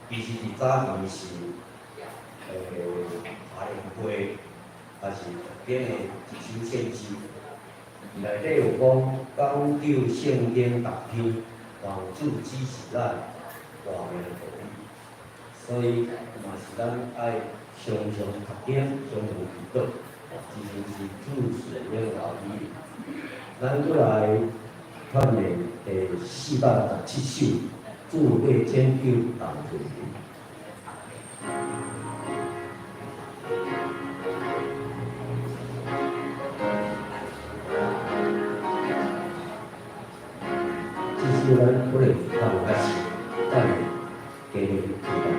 其实伫早年是华人会，也是编的一首献诗，内底有讲救圣经大篇，王主指示咱活命道理，所以嘛是咱爱常常读经，常常祈祷，其实是主神的道理。咱过来看的417首。主为拯救人类。这是咱可能较无较熟，但加入期待。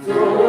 So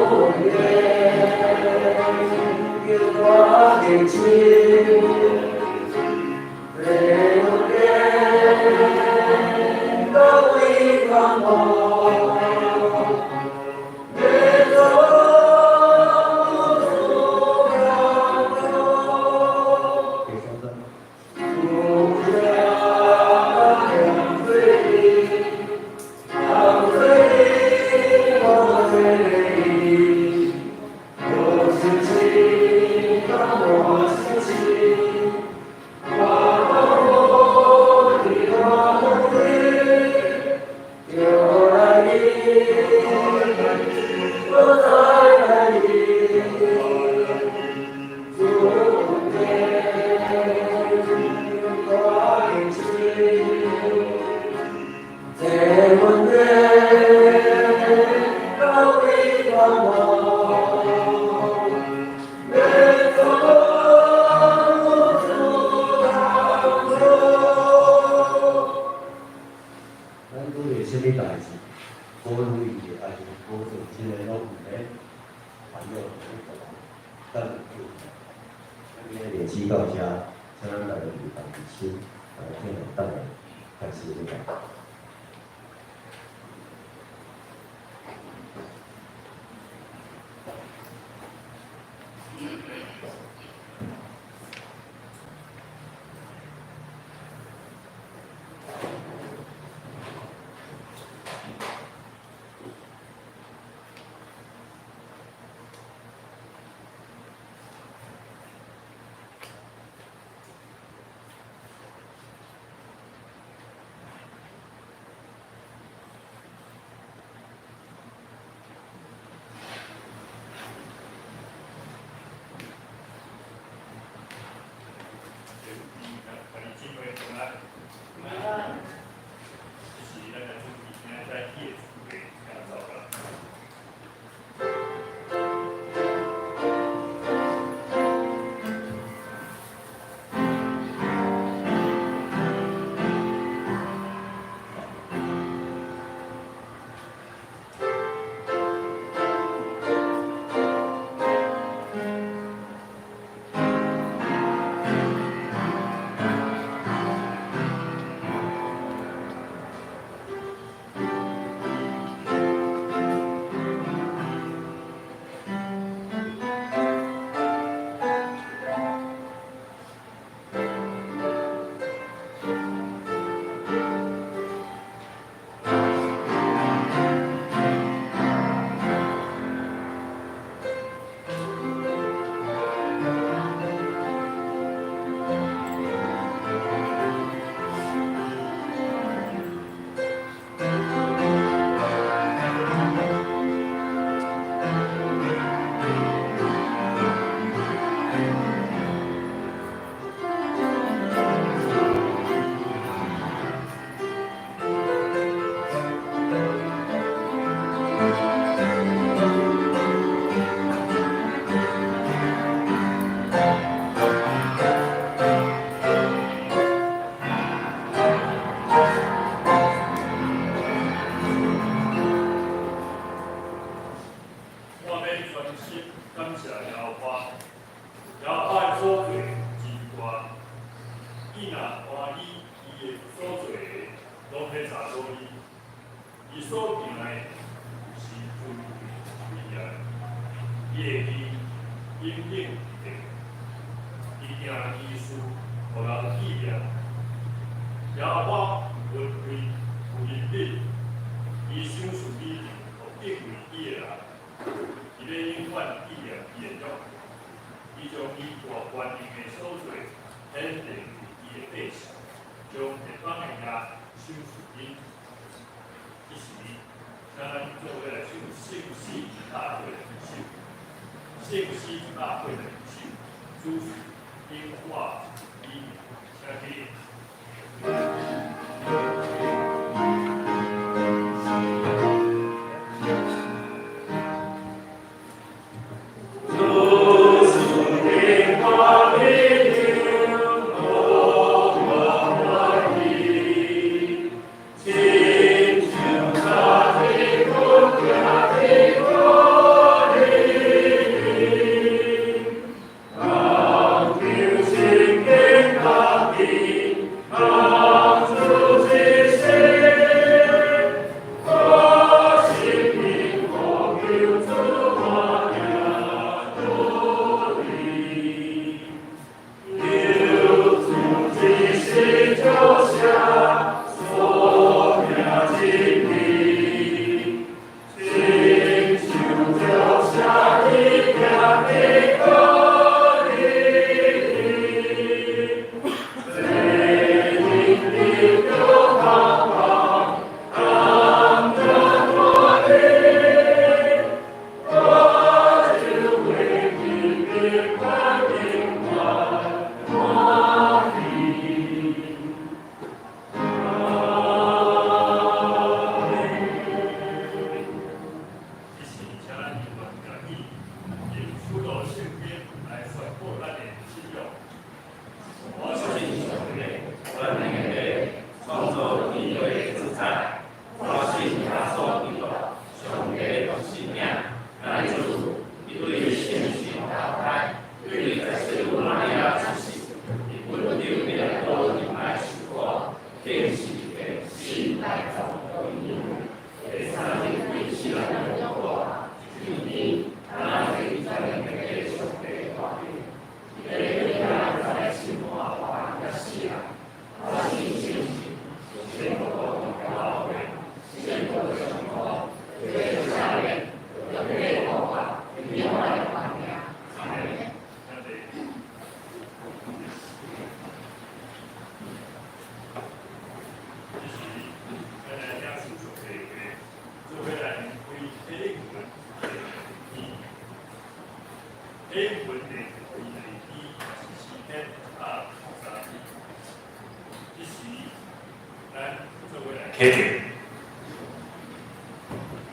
肯定，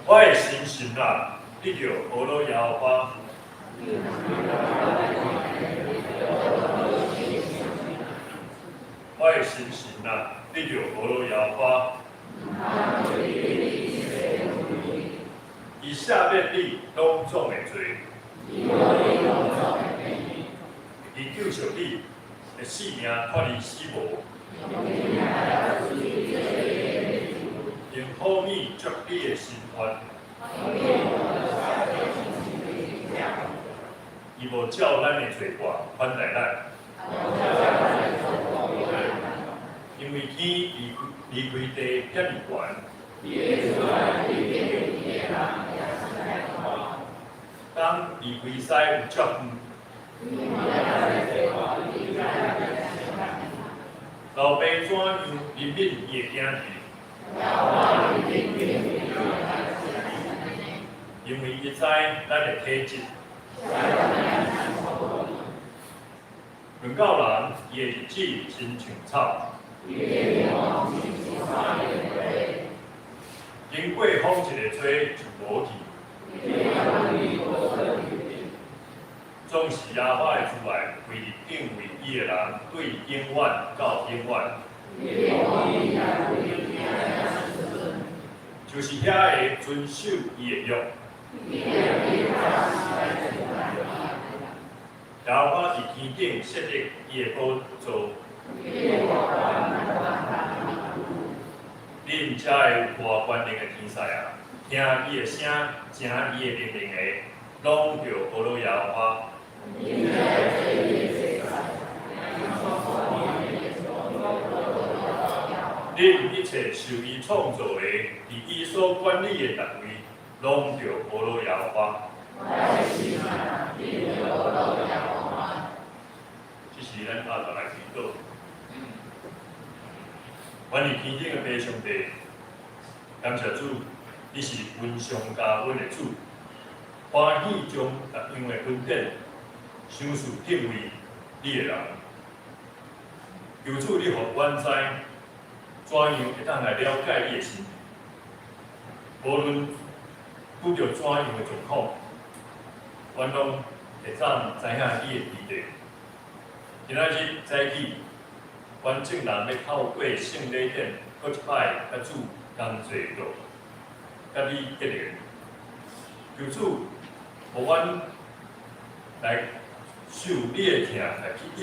我的心神啊，你着无落摇花。我的心神啊，你着无落摇花。以下面你拢总会做，以救赎你的性命脱离死亡。用好意祝你的心愿，伊无照咱的罪过款待咱，因为天离开地遐尼悬，当离开西有足远，老爸怎样怜悯伊的囝儿？因为伊知咱的体质，论到人，伊的日子亲像草，经过风一个吹就无去，总是亚花的主爱，为敬畏伊的人，对永远到永远。就是遐个遵守伊的约。然后我伫天顶设立伊的宝座，恁遮个有大权力的天使啊，听伊的声，听伊的命令的，拢着无落摇花。恁一切受伊创造的，伫伊所管理的单位，拢着无落摇花。这是咱下头来祈祷。阮伫天顶的爸上帝，感谢主，你是温上加温的主，欢喜将各样的恩典赏赐敬畏你的人。求主你互阮知。怎样会当来了解伊的心意？无论拄着怎样的状况，阮拢会当知影伊的意地。今仔日早起，阮众人要透过圣礼典，搁一摆甲主同坐落，甲你结连。求主，互阮来受你的疼来去应，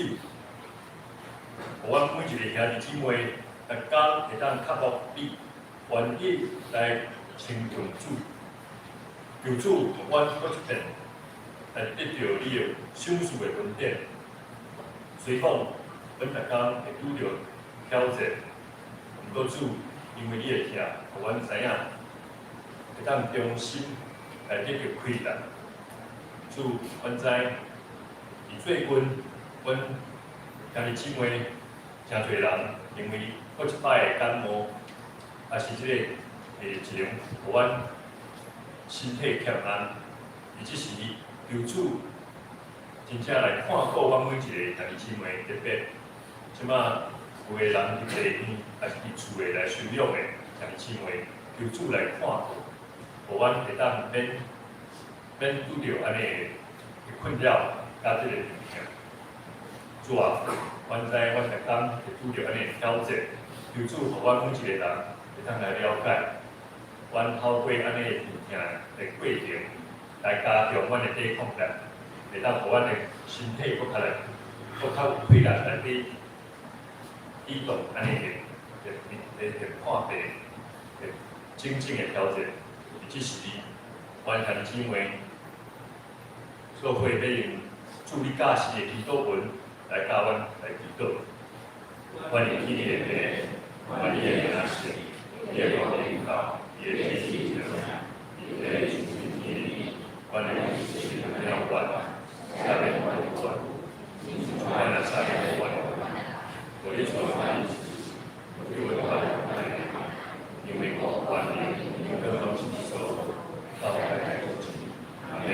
互阮每一个兄弟姊妹。逐工会当克服你，愿意来亲近主，求主同阮搁一遍来得到你的享受的恩典。虽讲阮逐工会拄着挑战，毋过主因为你的疼，互阮知影会当忠心来得到快乐。主，阮知伫最近，阮兄弟姊妹真侪人因为过一摆的感冒，也是即个疫情，互阮身体欠安，而即时求主真正来看顾阮每一个兄弟姊妹，特别即马有个人伫地院，也是伫厝诶来收养诶兄弟姊妹，求主来看顾，互阮会当免拄着安尼诶困扰，甲即个病痛。主啊，阮知阮逐工会拄着安尼挑战，求主互阮每一个人会当来了解，阮透过安尼诶病痛诶过程，来加强阮诶抵抗力，会当互阮诶身体搁较有体力来抵挡安尼诶看病诶真正诶挑战。而即时，阮兄弟姊妹做伙要用助力教师诶祈祷文来教阮来祈祷。阮的天父爸，阮你的名是，你的国临到，你的旨意成就，你的旨意，阮的是了阮，下面阮的阮，阮的下面阮，我的所凡，因为阮因为我阮你各方其所，到来来国际，阿门。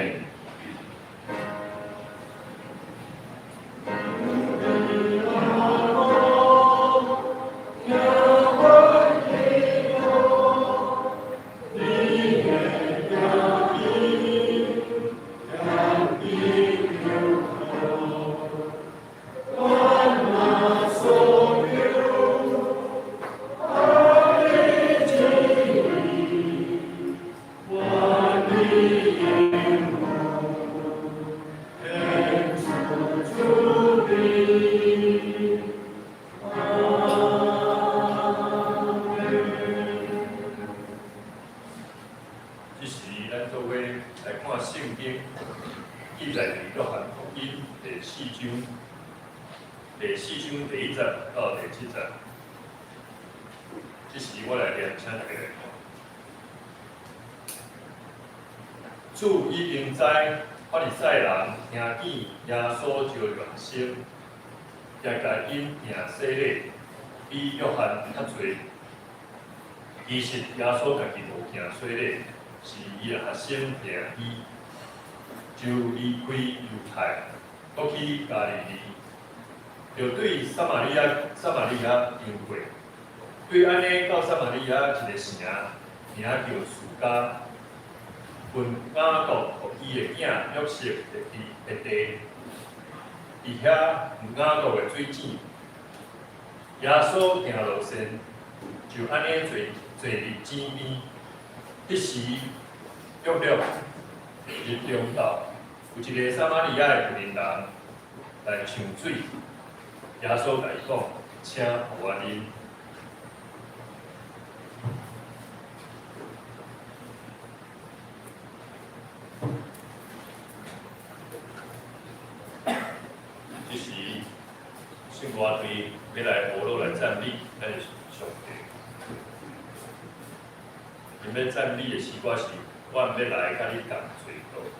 即时，咱做伙来看圣经，记载伫约翰福音第四章第1节到第7节。即时我来念，请大家来看。主已经知法利赛人听见耶稣招原生，也甲因行洗礼，比约翰较侪。其实耶稣家己无行洗礼。是伊的学生行医，就离开犹太，过去加利利，就对撒玛利亚经过。对安尼到撒玛利亚一个城，名叫苏加，分雅各互伊的囝约瑟的地，伫遐有雅各的水井，耶稣行路线，就安尼坐伫井边。迄时，约略日中昼，有一个撒玛利亚的妇人来抢水，耶稣甲伊讲，请互我啉。即时，圣歌队要来学落来赞美，咱是上帝。因要赞美的时歌是，我毋要来甲你同做伙。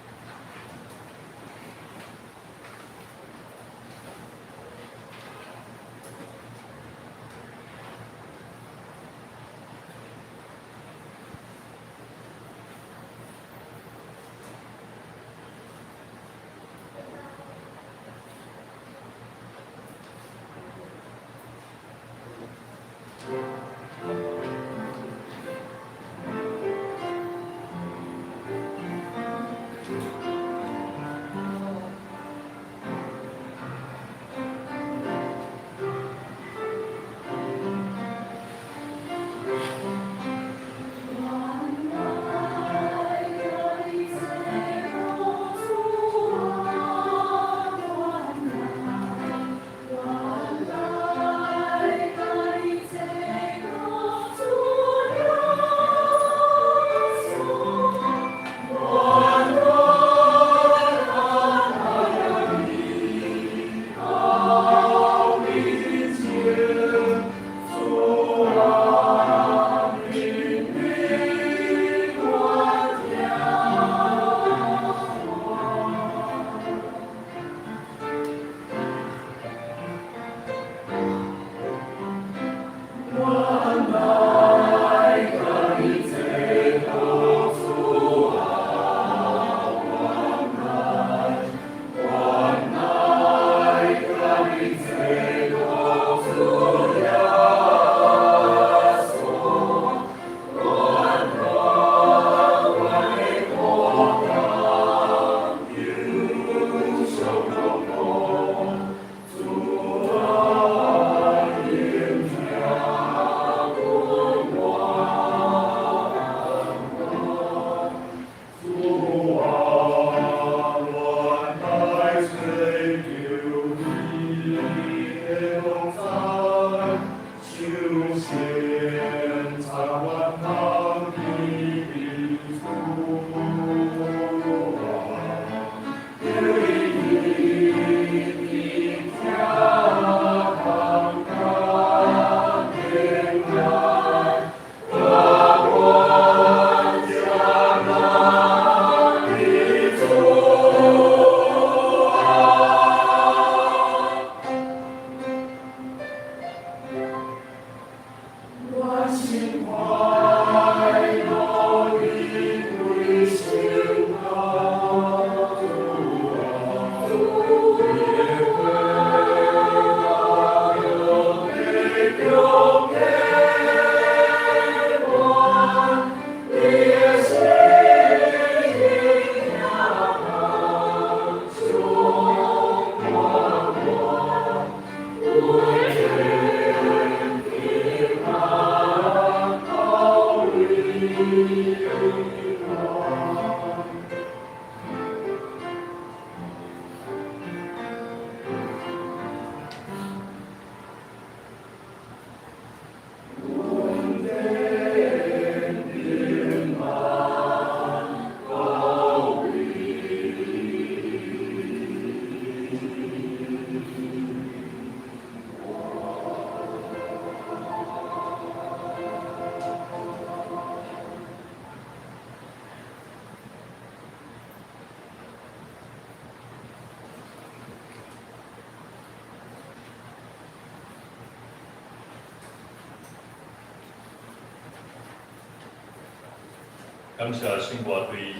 感谢圣歌队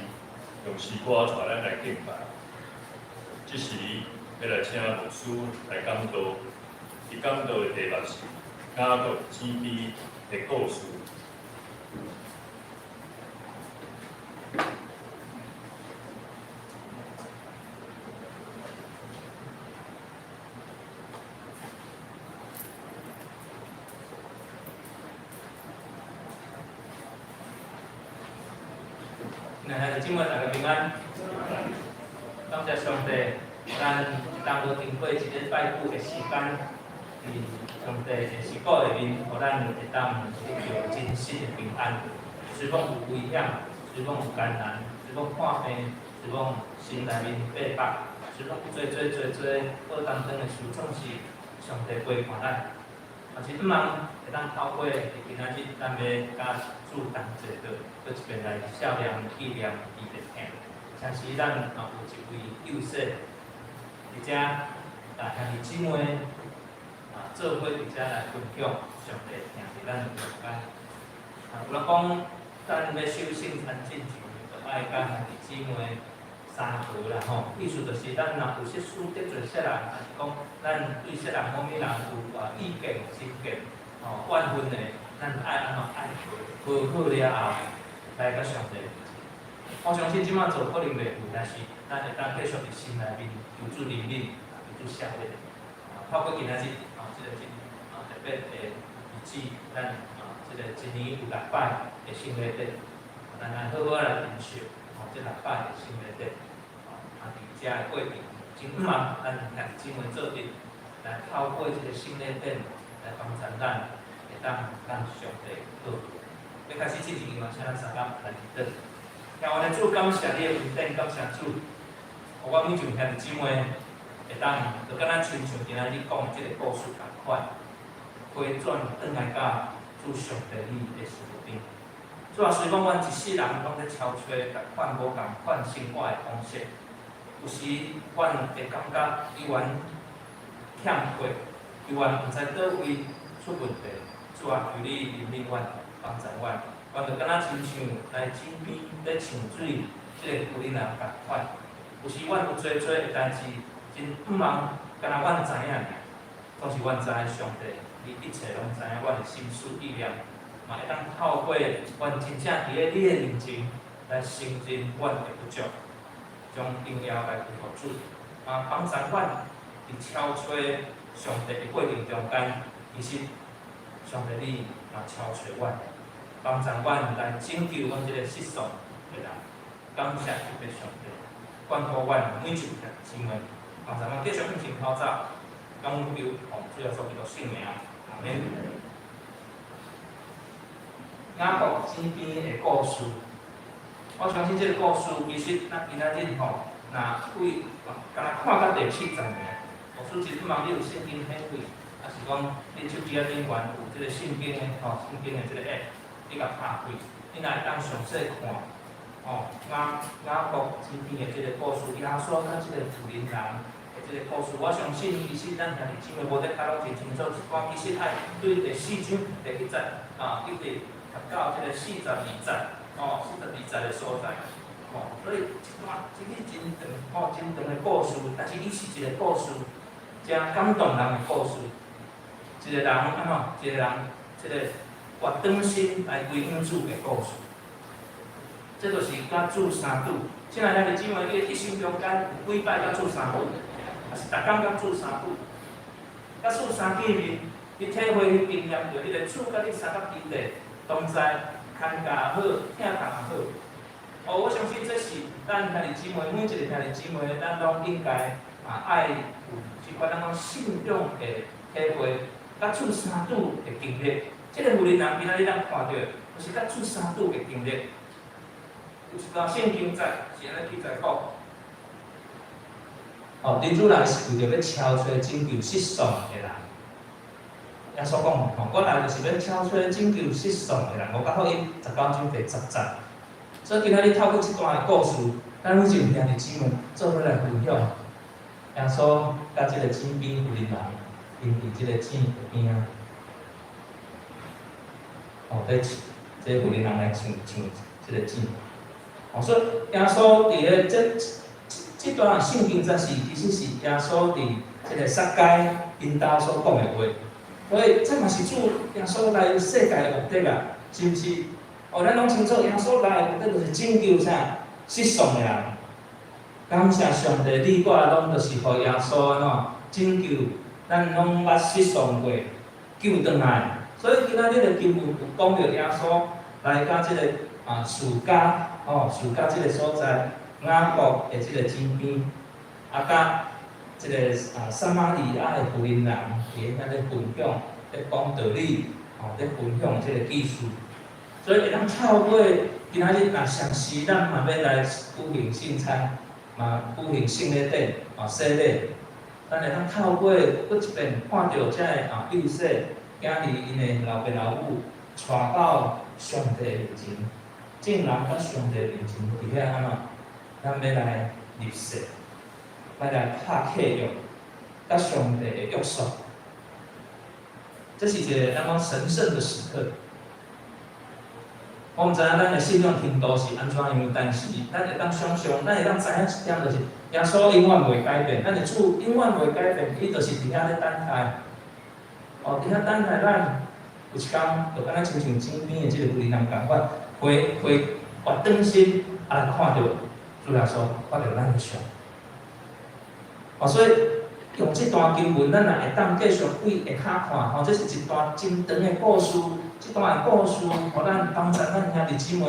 用诗歌带咱来敬拜。这时要来请牧师来讲道，伊讲道的题目是雅各姊妹的故事。今晚大家平安，感谢上帝，咱当作经过一个拜古的时间，伫上帝的时果里面，互咱会当得到真实的平安。虽讲有危险，虽讲有艰难，虽讲看病，虽讲心内面逼迫，虽讲做当中的事，总是上帝陪伴咱。但是毋茫会当透过今仔日咱要甲主同齐到，搁一边来孝念纪念伊的兄。像是咱有一位幼师，而且兄弟姊妹做伙而且来分享上帝听伫咱的中间。有人讲，咱要修圣餐进前，就爱甲兄弟姊妹三和啦吼，意思就是咱若有些事得罪世人，还是讲咱对世人某物人有意见、成见、怨恨的，咱爱安怎爱和好了后，来甲上帝。我相信即摆做可能袂有，但是咱会当继续伫心内面求主怜悯，求主赦免。透过今仔日即个特别的日子，咱即个一年有6摆的圣礼日，咱来好好来珍惜即6摆的圣礼日。伫遮的过程，真毋茫咱兄弟姊妹做阵，来透过即个圣礼日来帮助咱，会当咱上帝好。要开始之前，请咱三甲来祈祷。听我的主，感谢你的恩典，感谢主，互我每一位兄弟姊妹会当，就敢若亲像今仔日讲即个故事共款，回转转来甲主上帝你的身边。主啊，虽讲阮一世人拢在超找共款无共款生活的方式，有时阮会感觉伊原欠缺，伊原毋知倒位出问题。主啊，求你怜悯阮，帮助阮。阮就敢若亲像来井边咧唱水，即个妇人人共款。有时阮有做的代志，真毋茫，敢若阮知影尔，总是阮知影上帝，伊一切拢知影阮的心思意念，嘛会当透过阮真正伫咧你的面前来承认阮的不足，将荣耀来归互主，帮助阮伫超找上帝的过程中间，其实上帝你嘛超找阮。帮助阮来拯救阮即个失丧的人，感谢特别上帝，关乎阮每一个姊妹，帮助阮继续向前跑走，感恩求奉主耶稣基督圣名，阿免。雅各姊妹的故事，我相信即个故事其实咱今仔日若敢若看到第70年，故事真毋茫你有圣经显位，还是讲你手机顶悬有即个圣经的圣经的即个 app。你甲拍开，你若会当详细看，雅各姊妹的即个故事，亚述甲即个妇人人的即个故事，我相信其实咱兄弟姊妹无得解拢真清楚，是讲其实爱对第4章第1节一直到即个42节，42节的所在，所以一段真真长真长的故事，但是伊是一个故事，真感动人的故事，一个人一个人即个。活当心来归向主的故事，这就是甲主相拄。现在咱的姊妹，你一生中间有几摆甲主相拄，还是逐工甲主相拄？甲主相见面，你体会经验着你个主甲你三角基地同在，看家好，听人好。我相信这是咱兄弟姊妹每一个兄弟姊妹，咱拢应该爱有一款咱讲信仰的体会，甲主相拄的经历。即个妇人人今仔日咱看到，就是甲主相拄的经历。有一段圣经在是安尼记载讲，恁主来是为着要超出拯救失丧的人。耶稣讲，我来就是要超出拯救失丧的人。我甲福音19章第10节。所以今仔日透过这段的故事，咱每一位兄弟姊妹做伙来分享。耶稣甲即个井边妇人人，因伫即个井边啊。即个妇人人来唱即个井。所以耶稣伫咧这段圣经则是其实是耶稣伫这个撒该因兜所讲的话。所以这嘛是主耶稣来世界的目的啊，是毋是？咱拢清楚，耶稣来的目的就是拯救啥失丧的人。感谢上帝，你我拢就是互耶稣安怎拯救，咱拢捌失丧过，救回来。所以今仔日的经文有讲到耶稣来到这个树家，树家这个所在，雅各的这个井边，甲这个撒玛利亚的妇人人伫遐咧分享，咧讲道理，咧分享这个技术。所以会当透过今仔日上时，咱嘛要来举行圣餐，嘛举行圣礼典，洗礼。咱会当透过搁一遍看到这个幼小囝儿因的老爸老母带到上帝的面前，正人甲上帝的面前伫遐安怎？咱要来立誓。来拍契约，甲上帝的约束，这是一个咱讲神圣的时刻。我毋知影咱的信仰程度是安怎样，但是咱会当想象，咱会当知影一点，就是耶稣永远袂改变，咱的主永远袂改变，伊就是伫遐咧等待。伫遐等待咱有一天，就敢若亲像井边的即个妇人人共款，回转身来看到主耶稣，看到咱的上。所以用这段经文，咱也会当继续为下看，这是一段真长的故事。这段的故事，互咱帮助咱兄弟姊妹，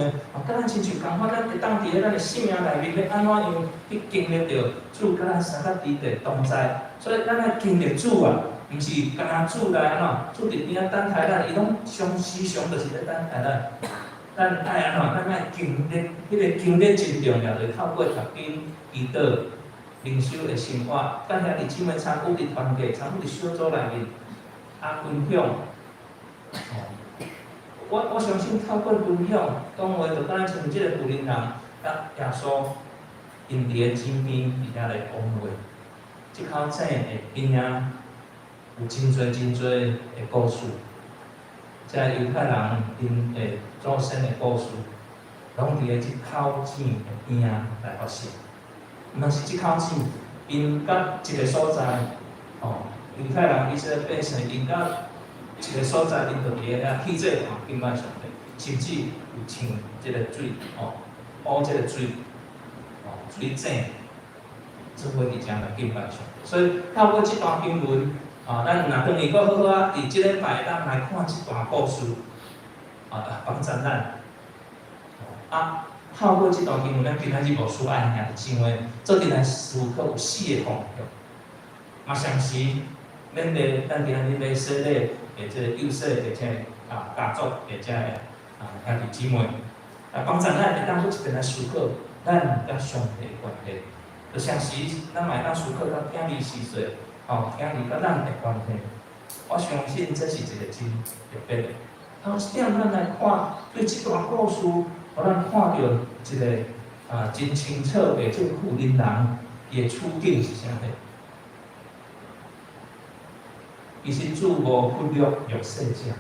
甲咱亲像共款，咱会当伫咧咱的生命内面，要安怎样去经历到主甲咱三角地的同在。所以咱来经历主啊，毋是干那主来安怎，主伫边仔等待咱，伊拢常时常就是咧等待咱。咱爱安怎，咱爱经历，迄个经历真重要，就是透过读经、祈祷。灵修的生活，甲兄弟姊妹参与伫团契，参与伫小组内面，分享。我相信透过分享，讲话就敢若像即个妇人人，甲耶稣因伫个井边伫遐来讲话，即口井的边仔有真侪的故事，即犹太人因的祖先的故事，拢伫个即口井的边仔来发生。毋是即口井，因甲一个所在，犹太人以色列百姓因甲一个所在，因就伫遐起这敬拜上帝，甚至有唱即个水，补即个水，水井，做伙伫遮来敬拜上帝。所以透过即段经文，咱若当伊搁好好伫即礼拜咱来看即段故事，帮助咱，透过这段经文，咱今仔日无需爱兄弟姊妹做阵来思考有4个方向。嘛，上时咱今仔日要洗礼的这幼小的这家族的这兄弟姊妹，帮助咱会当搁一遍来思考咱甲上帝的关系。就上时咱嘛会当思考到囝儿4岁，囝儿甲咱的关系。我相信这是一个真特别的。一点咱来看对这段故事。互咱看到一个真清楚的这个妇人人伊的处境是啥物？其实主无忽略弱势者，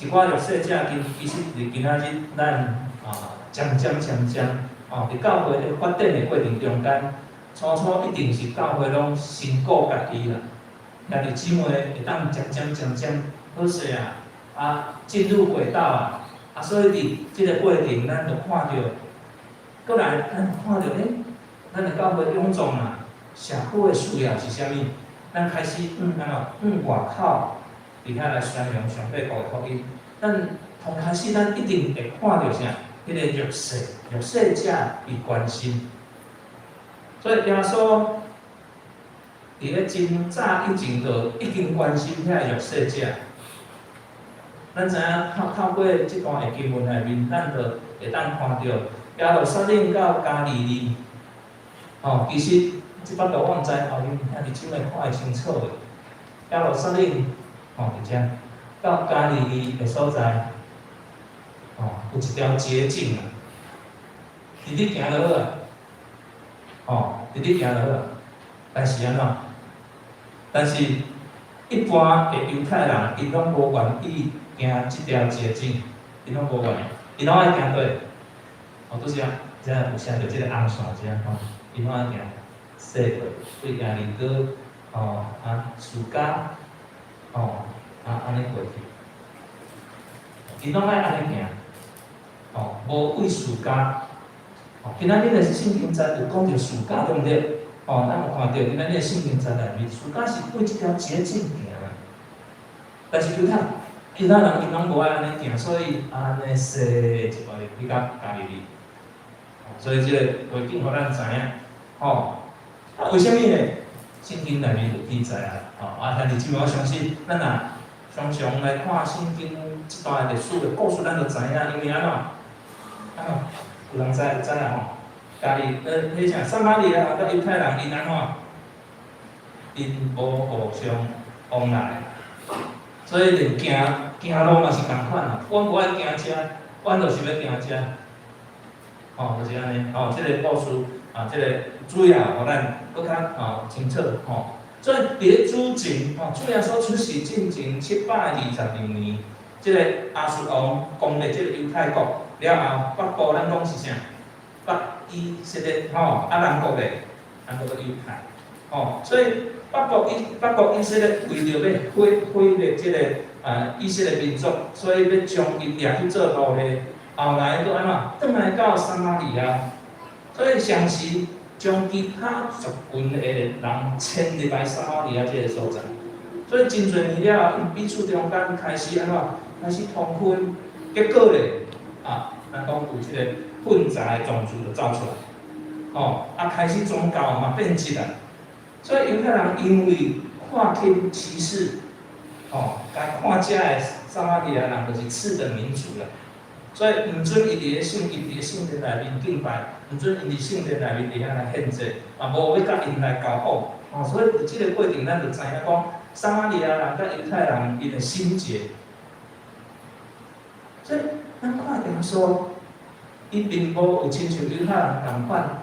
一寡弱势者其实伫今仔日咱渐渐伫教会咧发展的过程中间，初一定是教会拢先顾家己啦，兄弟姊妹会当渐渐好势进入轨道所以伫即个过程，咱就看到，过来咱看到咱的教会臃肿社会的需要是啥物？咱开始外口伫遐来宣扬上帝国的福音。咱从开始，咱一定会看到啥？迄个弱势者伊关心。所以耶稣伫咧真早以前就已经关心遐弱势者。咱知影透过即段的经文内面，咱就会当看到耶路撒冷到加利利，其实即摆度我毋知后面兄弟姊妹看会清楚的。耶路撒冷伫遮到加利利的所在，有一条捷径直直行落直直行落但是安怎？但是一般的犹太人，伊拢无愿意行即条捷径，因拢无愿，因拢爱行对，哦，拄则有写着即个红线遮吼，因拢爱行西过，对亚里哥暑假安尼过去，因拢爱安尼行，无为暑假。今仔日的圣经节有讲到暑假，对毋对？咱有看到今仔日的圣经节内面，暑假是过一条捷径行的，但是犹太人因拢无爱安尼行，所以安尼西一个比较家己。所以即个背景互咱知影，为虾米呢？圣经内面有记载但是即摆我相信，咱常常来看圣经即段历史的故事，咱就知影，因为安怎？有人知家己迄啥撒玛利亚甲犹太人因安怎？因无互相往来，所以连行路嘛是共款阮无爱行遮，阮就是要行遮。就是安尼。即个故事即个主要互咱搁较清楚所以伫主前主耶稣出世进前722年，即个亚述王攻灭即个犹太国了后，北部咱讲是啥？北以色列南国咧，南国个犹太。所以北国以色列为着要毁灭即个以色列民族，所以要将因掠去做奴隶。后来搁安怎？转来到撒玛利亚，所以上时将其他族群的人迁入来撒玛利亚这个所在。所以真侪年了后，因彼此中间开始安怎？开始通婚，结果咧咱讲有即个混杂的种族就走出来，开始宗教嘛变质啦。所以犹太人因为看轻歧视，甲看遮的撒玛利亚人就是次等民族啦。所以毋准伊伫圣殿内面敬拜，毋准因伫圣殿内面伫遐来献祭，无要甲因来交往。所以伫即个过程，咱就知影讲，撒玛利亚人甲犹太人因的心结。所以咱看耶稣，伊并无有亲像犹太人共款，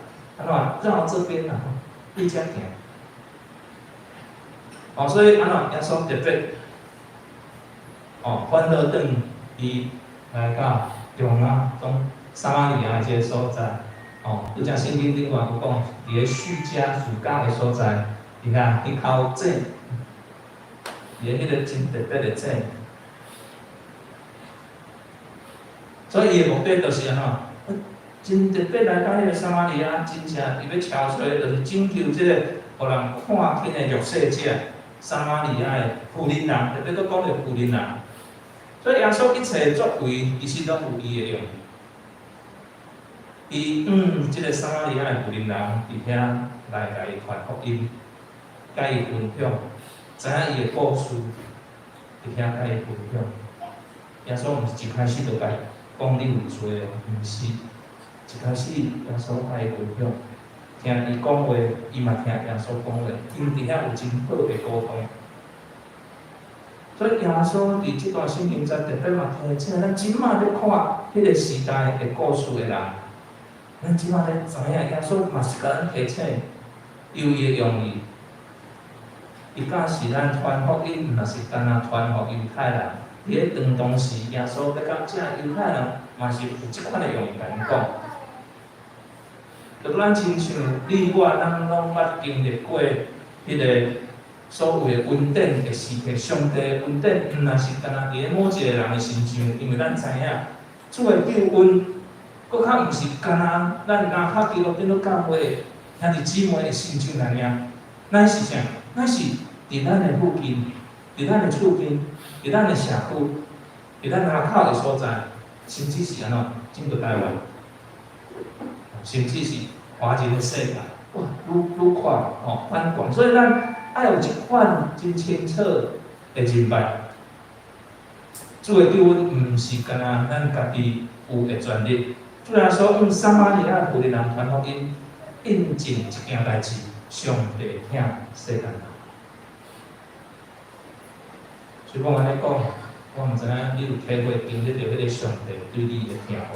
绕这边对遮行。所以耶稣特别反倒转伊来到中撒玛利亚这个所在，拄则圣经顶外有讲，伫个叙加暑假的所在，你看伊头井，伫个迄个真特别的井。所以伊的目的就是安怎？真特别来到迄个撒玛利亚，真正伊要敲出来，就是拯救即个互人看轻的弱势者，撒玛利亚的富人人，特别搁讲到富人人。所以耶稣一切作为，其实拢有伊的用意。伊即个撒玛利亚的富人人伫遐来甲伊传福音，甲伊分享，知影伊的故事，伫遐甲伊分享。耶稣毋是一开始就甲伊讲你有罪哦，毋是。一开始耶稣甲伊分享，听伊讲话，伊嘛听耶稣讲话，因伫遐有真好的沟通。所以耶稣伫即段圣经节特别嘛提醒咱，即马咧看迄个时代的故事的人，咱即马咧知影耶稣嘛是甲咱提醒，有伊的用意。伊敢是咱传福音，毋是干那传互犹太人。伫咧当时，耶稣要甲遮犹太人嘛是有即款的用意甲因讲。就咱亲像你我，咱拢捌经历过迄个。所谓的恩典的时刻，上帝的恩典，若是干那伫咧某一个人的身上，因为咱知影，主的救恩，搁较毋是干那咱哪拍基督变做教会，兄弟姊妹的身上来尔，咱是啥？咱是伫咱的附近，伫咱的厝边，伫咱的社区，伫咱下口的所在，甚至是安怎？整个台湾，甚至是华人的世界，哇，愈宽宽广，所以咱。爱有一款真清楚的明白，主的救恩毋是干那咱家己有的权利。主耶稣用撒玛利亚妇人传福音，印证一件代志：上帝疼世间人。所以我安尼讲，我毋知影你有体会经历到迄个上帝对你的疼爱，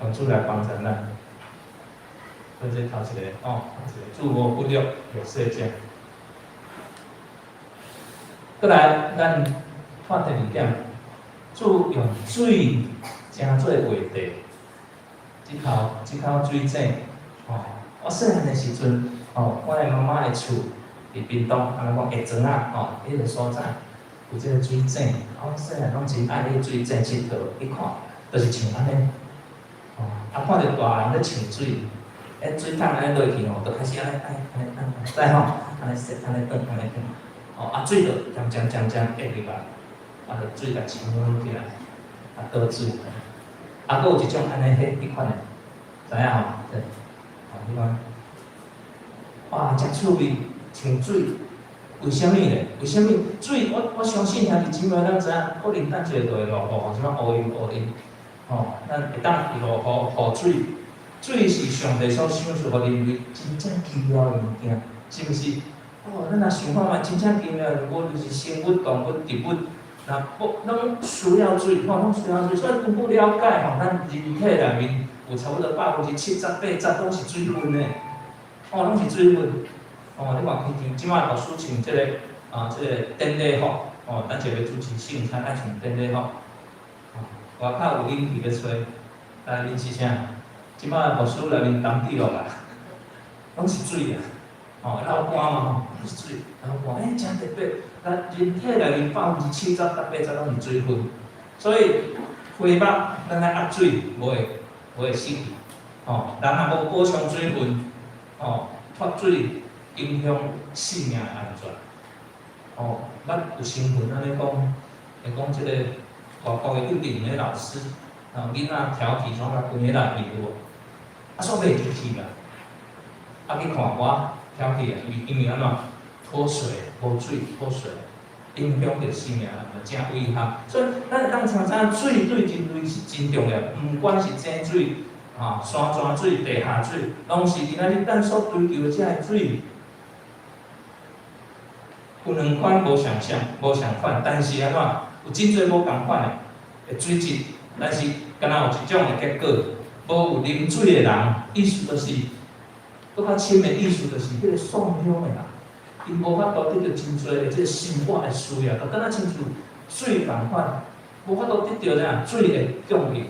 让主来帮助咱。或者头一个自我忽略有世界。再来，咱看第二点，主用水正做话题，即口水井，我细汉的时阵，我的妈妈的厝伫屏东，安尼讲下庄啊，迄个所在有即个水井，我细汉拢真爱去水井佚佗，去看，就是像安尼，看到大人咧呛水，水桶安尼落去就开始安尼，再安尼说，安尼转，水就渐渐压入来，就水甲冲起来，倒水，佫有一种安尼迄款的，知影吼？对，迄款，哇，真趣味，呛水，为虾米咧？为虾米水？我相信兄弟姊妹咱知影，可能等一下就会落雨，或者乌阴，咱会当落雨水。水是上帝所想出互人类真正奇妙的物件，是毋是？咱若想看嘛，真正奇妙的物，就是生物、动物、植物，拢需要水，拢需要水。所以根据了解咱人体内面有差不多70%-80%拢是水分的，拢是水分。你看平常即摆老师穿即个典礼服，咱就要主持圣餐爱穿典礼服。外口有冷气要吹，来恁是啥？即摆牧师内面当地落来，拢是水啊！流汗嘛，是水，流汗，真特别。咱人体内面70%-80%拢是水分，所以花肉咱爱压水，无会死去。人若无补充水分，脱水影响性命的安全。捌有新闻安尼讲，会讲即个外国的幼稚园的老师，囡仔调皮怎甲规个来比无？煞袂入去啦，去看我调皮啊，因为安怎脱水、无水、脱水，影响着生命，真危险。所以咱会当常知水对人类是真重要，毋管是井水、山泉水、地下水，拢是今仔日咱所追求的遮个水。有两款无相款，但是安怎有真侪无共款的水质，但是敢若有一种的结果。无有啉水的人，意思就是，搁较深的意思就是，迄个丧乡的人，因无法度得到真侪的即个生活的需要，就敢若亲像水共款，无法度得到啥水的供应。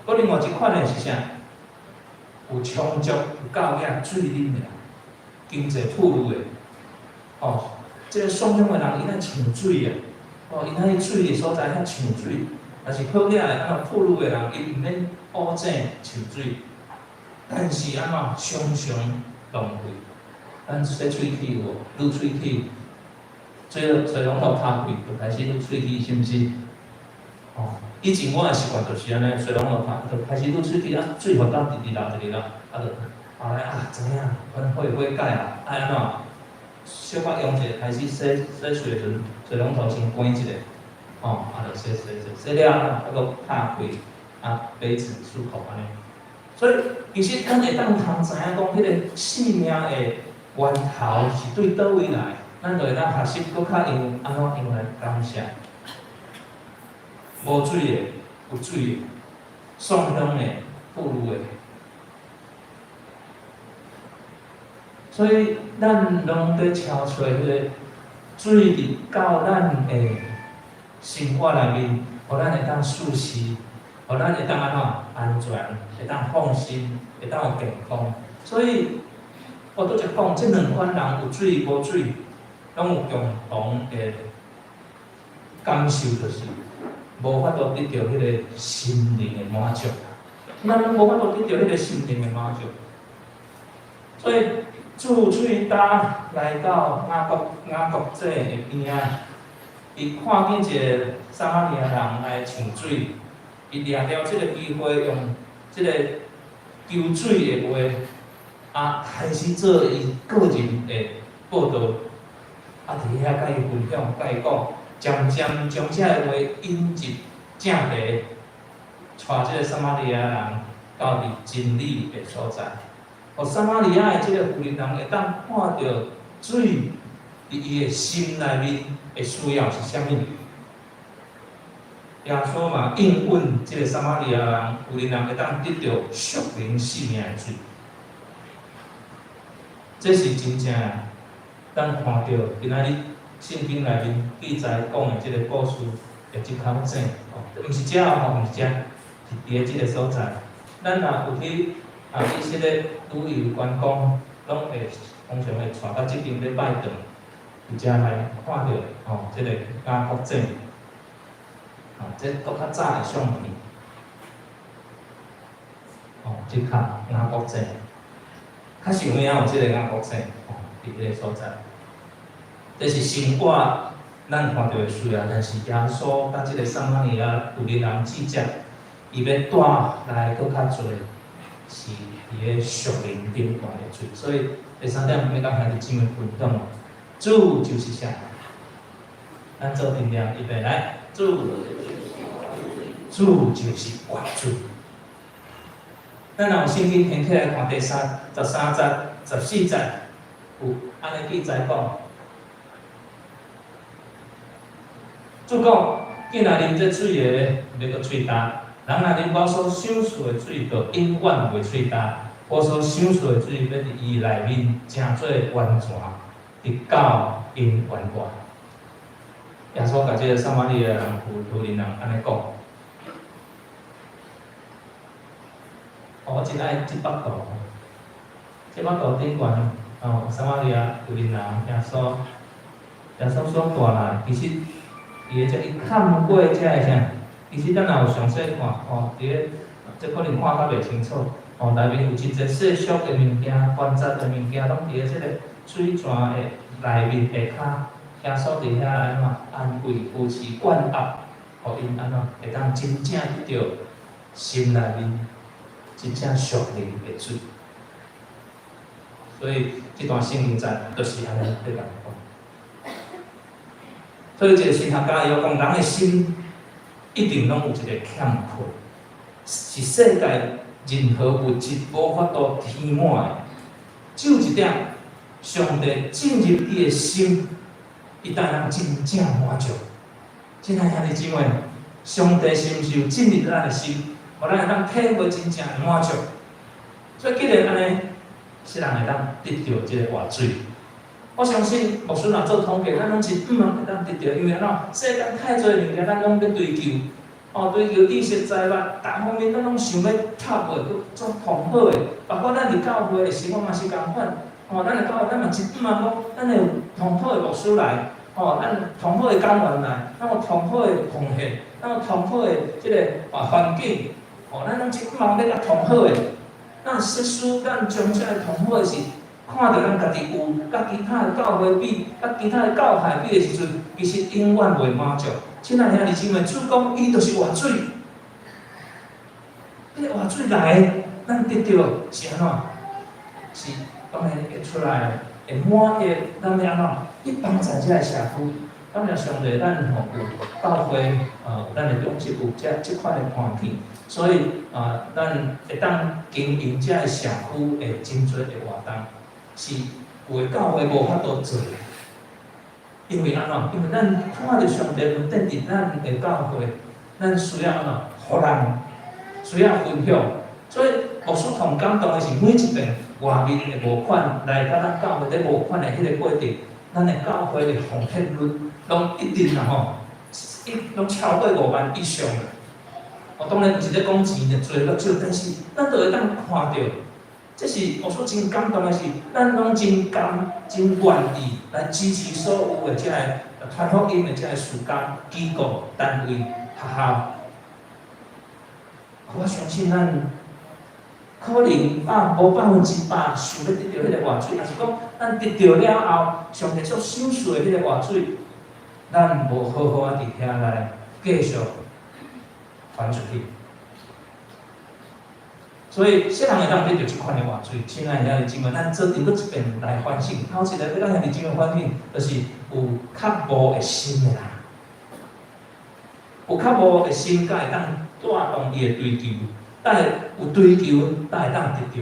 搁另外一款的是啥？有充足、有够额水啉的，经济富裕的，即个丧乡的人，因爱抢水啊，因爱水的所在遐抢水。但是好起来，富裕的人伊毋免乌井抢水，但是常常浪费。咱洗喙齿愈喙齿，水龙头拍开就开始愈喙齿，是毋是？以前我的习惯就是安尼，水龙头拍就开始愈喙齿，水互当直流，就后来知影，可会改啊，安怎？小可用者开始洗水的时阵，水龙头先关一下。就洗了，搁拍开，杯子漱口安尼。所以其实咱会当通知影讲，迄个生命的源头是对倒位来，咱就会当学习搁较用安怎用来感谢。无水的、有水的、丧乡的、富裕的。所以咱拢在敲找迄个水入到咱的生活内面，互咱会当舒适，互咱会当安全，会当放心，会当有健康。所以，我拄则讲，即两款人有水无水，拢有共同的感受，就是无法度得到迄个心灵的满足。咱无法度得到迄个心灵的满足。所以，自喙搭来到雅各这的边仔。伊看见一个撒玛利亚人来抢水，伊掠了即个机会，用即个求水的话，开始做伊个人的报道，伫遐甲伊分享，甲伊讲，渐渐将这个话引入正题，带即个撒玛利亚人到伫真理的所在，互撒玛利亚的即个妇人人会当看到水。伫伊的心内面的需要是啥物？耶稣嘛应允即个撒玛利亚人妇人会当得到属灵生命的水，这是真正咱看到今仔日圣经内面记载讲的即个故事的即口井，毋是遮吼，毋是遮，是伫个即个所在。咱若有去伊即个旅游观光，拢会通常会带到即边咧拜堂，伫遮来看到吼，即个雅国镇，即搁较早的相片，即较雅国镇，较是有影有即个雅国镇，伫迄个所在。这是神话，咱看到的需要，但是耶稣甲即个撒玛利亚有灵人记者，伊要带来搁较侪，是伊个属灵顶端的罪。所以第三点，要甲兄弟姊妹分享哦，主就是啥？咱做定量，预备来，主就是原罪。咱若有圣经掀起来看第13节、14节，有安尼记载讲。主讲，既然啉这水的，要个喙焦；人若啉我所想出的水，就永远袂喙焦。我所想出的水，要伫伊内面成做完全，直到永远完。耶稣甲这个撒玛利亚人妇人安尼讲。我真爱即幅图，即幅图顶悬撒玛利亚妇人耶稣所带来，其实。伊个伊看过遮个啥，其实咱若有详细看，伫个即可能看较袂清楚，内面有真侪细小的物件、关节的物件，拢伫个即个水泉的内面下骹，耶稣伫遐安怎安慰、扶持、灌压，互因安怎会当真正得到心内面真正属灵的水。所以即段圣经节就是安尼对人讲。所以，一个神学家伊讲，人的心一定拢有一个欠缺，是世界任何物质无法度填满的。只有一点，上帝进入你的心，伊带人真正满足。亲爱兄弟姊妹，上帝是毋是有进入咱的心，互咱会当体会真正的满足？所以，既然安尼，使人会当得到即个活水。我相信牧师若做统计，咱拢是会当得到，因为世间太侪物件，咱拢要追求，追求知识财物，逐方面咱拢想要插过，搁做同好的。包括咱伫教会的时候嘛是共款，咱的教会咱嘛真讲，咱会有同好的牧师来，咱同好的讲员来，咱有同好的奉献，咱有同好的即个环境，咱拢真要甲同好的，咱实施咱将这个同好的事。看到咱家己有，甲其他的教会比，甲其他的教派比的时阵，其实永远袂满足。亲爱兄弟姊妹，主讲伊就是活水，迄个活水来，咱得到是安怎？是当然会出来，会满意，咱要安怎？去帮助这个社区。当然，上帝咱有教会，咱的中心有即款的看见，所以咱会当经营这个社区的真侪的活动。是有的教会无法度做，因为安怎？因为咱看到上帝恩典伫咱的教会，咱需要安怎？互人需要分享。所以牧师同感动的是，每一遍外面的募款来到咱教会咧募款的迄个过程，咱的教会的奉献率拢一定拢超过5万以上啦。当然毋是咧讲钱的做少，但是咱都会当看到。这是我所真感动的是，咱拢真甘、真愿意来支持所有的这个传福音的这个事工机构、单位、学校。我相信咱可能无100%想要得到迄个活水，但是讲咱得到了后，上帝所赏赐的迄个活水，咱无好好啊伫遐来继续传出去。所以，世人会当得到即款的活水，亲爱兄弟姊妹，咱做阵搁一遍来反省。头一个要让兄弟姊妹反省，就是有较无的心的人，有较无的心，才会当带动伊的追求，才会有追求，才会当得到。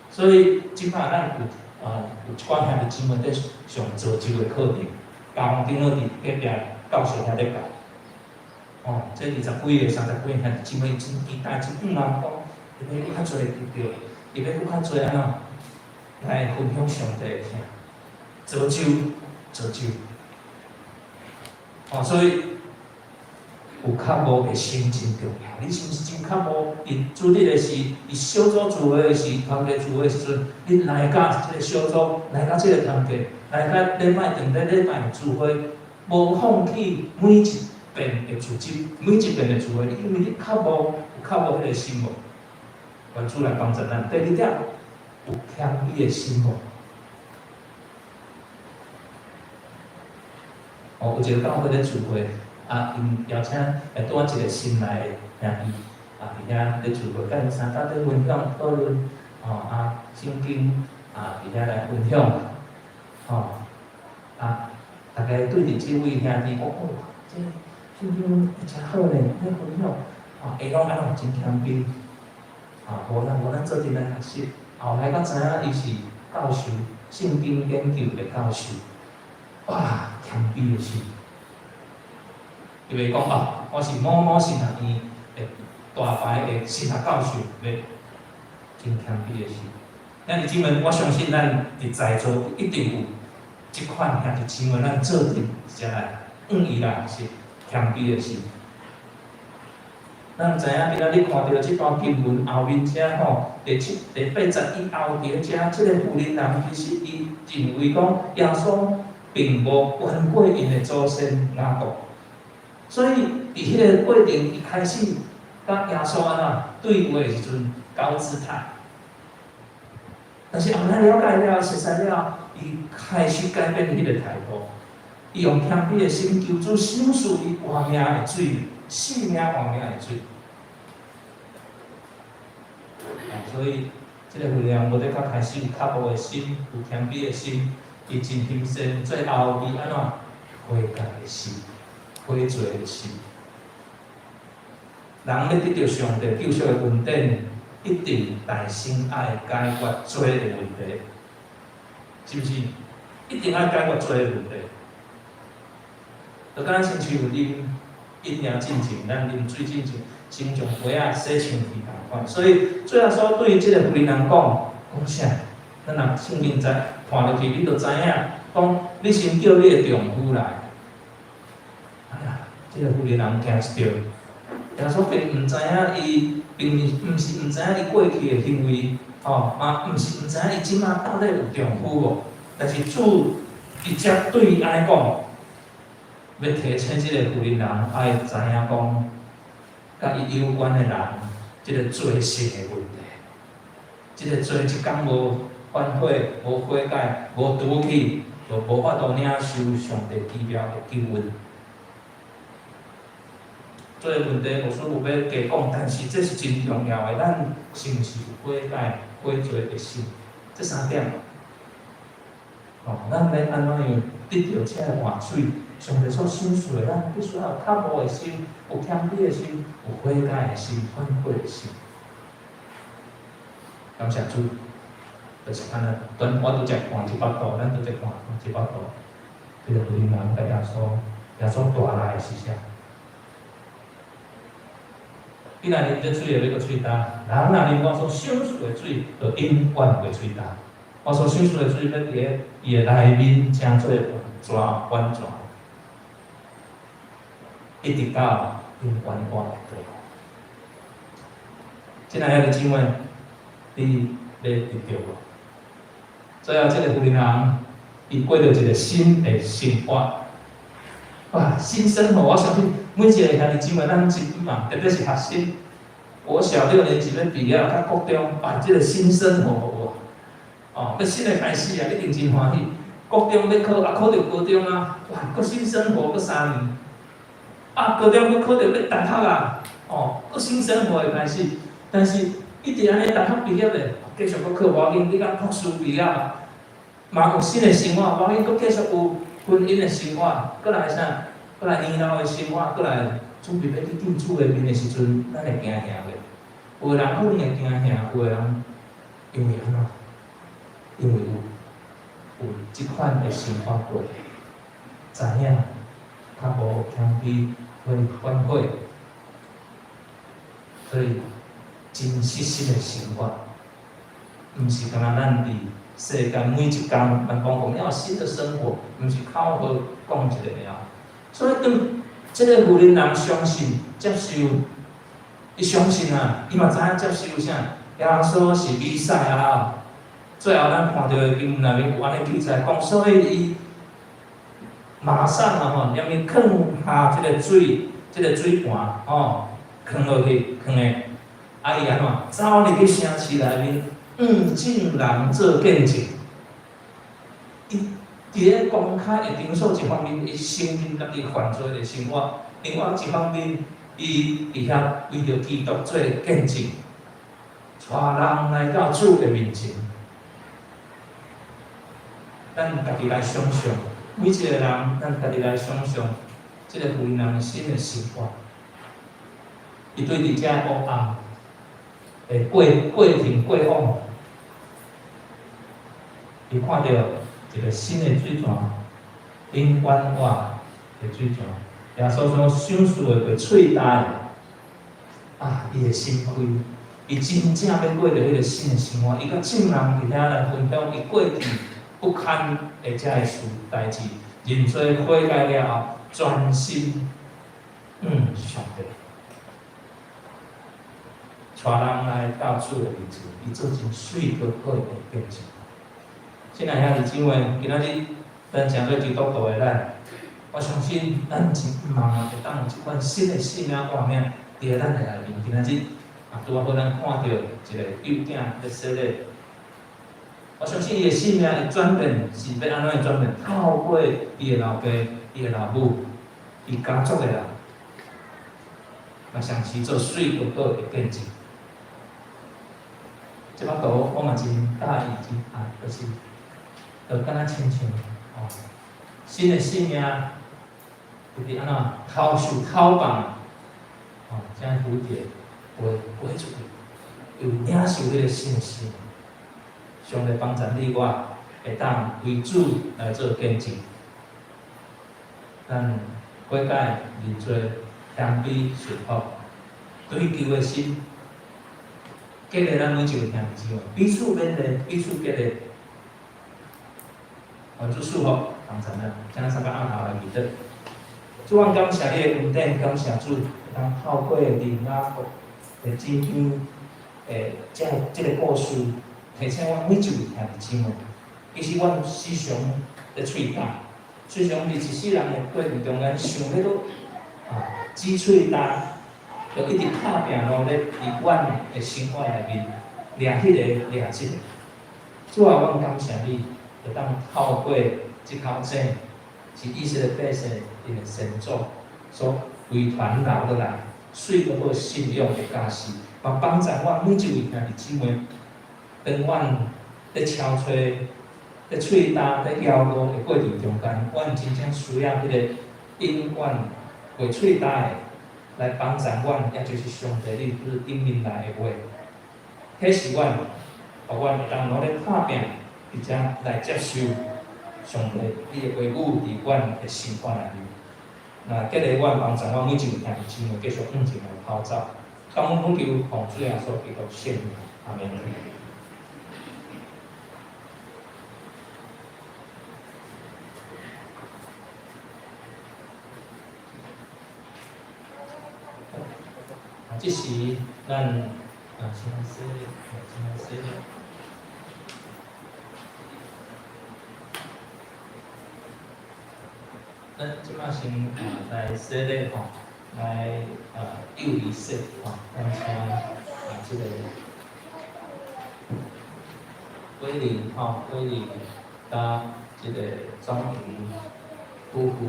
所以，即摆咱有一寡兄弟姊妹在上做这个课程，教堂顶落伫隔壁教授遐咧教。这20几个、30几个兄弟姊妹真期待，真讲。伊要较侪得到，伊要较侪安怎来分享上帝的啥，造就。所以有较无的心真重要。你是毋是真较无？伫主日的时，伫小组聚会的时，团契聚会的时阵，你来甲即个小组，来甲即个团契，来甲礼拜定礼拜聚会，无放弃每一遍的聚集，每一遍的聚会，因为你较无迄个心无。愿主来帮助咱。第二点，有谦卑的心无。有一个教会咧聚会，因邀请拄一个新来的兄弟，伫遐咧聚会，甲因三甲咧分享讨论，圣经伫遐来分享，大家对伫即位兄弟讲，这圣经真好咧，咧分享，下拢安怎真谦卑，无咱做阵来学习，后来才知影伊是教授圣经研究的教授。哇，谦卑的心，伊袂讲我是某某神学院的大牌的神学教授，袂真谦卑的心。咱弟兄们，我相信咱伫在座一定有即款兄弟姊妹，咱做阵才来伊啦，是谦卑的心。咱知影，今仔日看到即段经文后面遮第81后伫遮，即个妇人人其实伊认为讲耶稣并无还过因的祖先雅各，所以伫迄个过程一开始，甲耶稣对话的时阵高姿态，但是后来了解了、熟悉了，伊开始改变迄个态度，伊用谦卑的心求主赏赐伊活命的水，生命活命的水。所以，即个分量，无得较开始有较无的心，有谦卑的心。伊真谨慎，最后伊安怎悔改的心，悔罪的心。人要得到上帝救赎的恩典，一定大心爱解决罪的问题，是不是？一定爱解决罪的问题。就敢亲像啉饮料进前，咱啉水进前，先从杯洗清气同款。所以最后所对即个妇人人讲啥？咱若圣经在看落去，你就知影，讲你先叫你的丈夫来。哎呀，这个妇人人惊死着，耶稣并毋知影伊，并毋是毋知影伊过去的行为，嘛毋是毋知影伊即马到底有丈夫无？但是主直接对伊安尼讲，要提醒即个妇人人爱知影讲，甲伊有关的人，即个罪性的问题，即个罪一天无反悔、无悔改、无拄起，就无法度领受上帝奇妙的救恩。这个问题无需有要加讲，但是这是真重要的。咱是毋是有悔改、悔罪的心？这三点，咱要安怎样得到这个活水？上帝所赏赐的，咱必须要有较无的心，有谦卑的心，有悔改的心，反悔的心。感谢主。就是安尼，我拄则看一巴肚，咱拄则看一巴肚，这个妇人人甲耶稣大来是啥？既然啉这水，要个喙干，人若啉我所赏赐的水，就永远袂喙干。我所赏赐的水，要伫伊的内面，成做泉源泉，一直到永远我的地。即个兄弟姊妹，你要得到无？最后，这个妇人人，伊过着一个新的生活。哇，新生活！我相信每一个兄弟姊妹，咱真嘛，特别是学生，我小6年级要毕业，到国中，这个新生活要新的开始啊，一定真欢喜。国中要考，考到高中啊，哇，搁新生活，搁3年。高中要考到要大学啊，搁新生活的开始。但是一直安尼大学毕业的。继续搁考无要紧，你甲博士毕业，嘛有新的生活，无要紧，搁继续有婚姻的生活，搁来啥？搁来年老的生活，搁来准备要去见主的面的时阵，咱会惊吓的。有的人可能会惊吓，有的人因为安怎？因为有即款的生活过，知影较无谦卑，会反悔，所以真实实的生活。毋是干那咱伫世间每一天，咱讲我们要有新的生活，毋是口号讲一个了。所以这个富人人相信接受，伊相信啊，伊嘛知影接受啥，耶稣是弥赛亚。最后咱看到的经文内面有安尼记载，讲所以伊马上啊吼，踮伊放下即个水，即个水盘哦，放落去，放诶，啊伊安怎走入去城市内面，众人做见证。伊伫咧公开的场所一方面，伊承认家己犯罪的生活；另外一方面，伊伫遐为着基督做见证，带人来到主的面前。咱家己来想想，每一个人，咱家己来想想，即个富人心的生活，伊对伫遮黑暗，会过庭过往，伊看到一个新的水泉，永远活的水泉，耶稣说享受的个喙大啊，伊的心开，伊真正要过着迄个新的生活，伊甲众人伫遐来分享伊过去。不堪的遮个事代志，认罪悔改了后，专心上帝，带人来到主的面前，伊做真水个好的见证。亲爱兄弟姊妹，今仔日咱成做基督徒的咱，我相信咱真毋茫会当有一款新的信仰观念伫咧咱的内面。今仔日拄啊好咱看到一个幼囝在说咧。我相信伊的信仰会转变，是要安怎转变？透过伊的老爸、伊的老母、伊家族的人，嘛上是做水不够的见证。这摆图我嘛真大意就是敢若亲像哦，新的信仰就是安怎透受透放哦，像蝴蝶飞出去，有领受迄个信息。上帝帮助你我，会当为主来做见证。咱悔改、认罪、谦卑、顺服，追求的心，激励咱每一个兄弟姊妹，彼此勉励，彼此激励，互主祝福，帮助咱，将三个暗号来记得。主，我感谢你的恩典，感谢主，当透过灵雅各的真经，即个故事。提醒我每一位兄弟姊妹，其实阮时常咧喙干，时常伫一世人的过程中间，想要搁挤喙干，就一直打拼努力，伫阮的生活内面，掠迄个掠即个。主啊，阮感谢你，会当透过即口井，是以色列百姓因的先祖所遗传留落来，水个好信仰的家事，嘛帮助阮每一位兄弟姊妹。当阮咧敲吹、咧喙焦、咧摇路的过程中间，阮真正需要迄个永远为喙焦的来帮助阮，也就是上帝你就是顶面来的话，启示阮，互阮会当努力打拼，并且来接受上帝你的话语伫阮的生活内面。那激励阮帮助阮每一位兄弟姊妹继续向前来跑走。感恩恳求奉主耶稣基督圣名，阿门。即时咱先生，咱即摆先来说咧吼，来幼儿说吼，咱请即个桂林甲即个庄云夫妇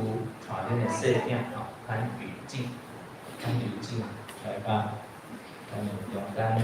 带恁的细囝吼，潘雨静。来吧，用干。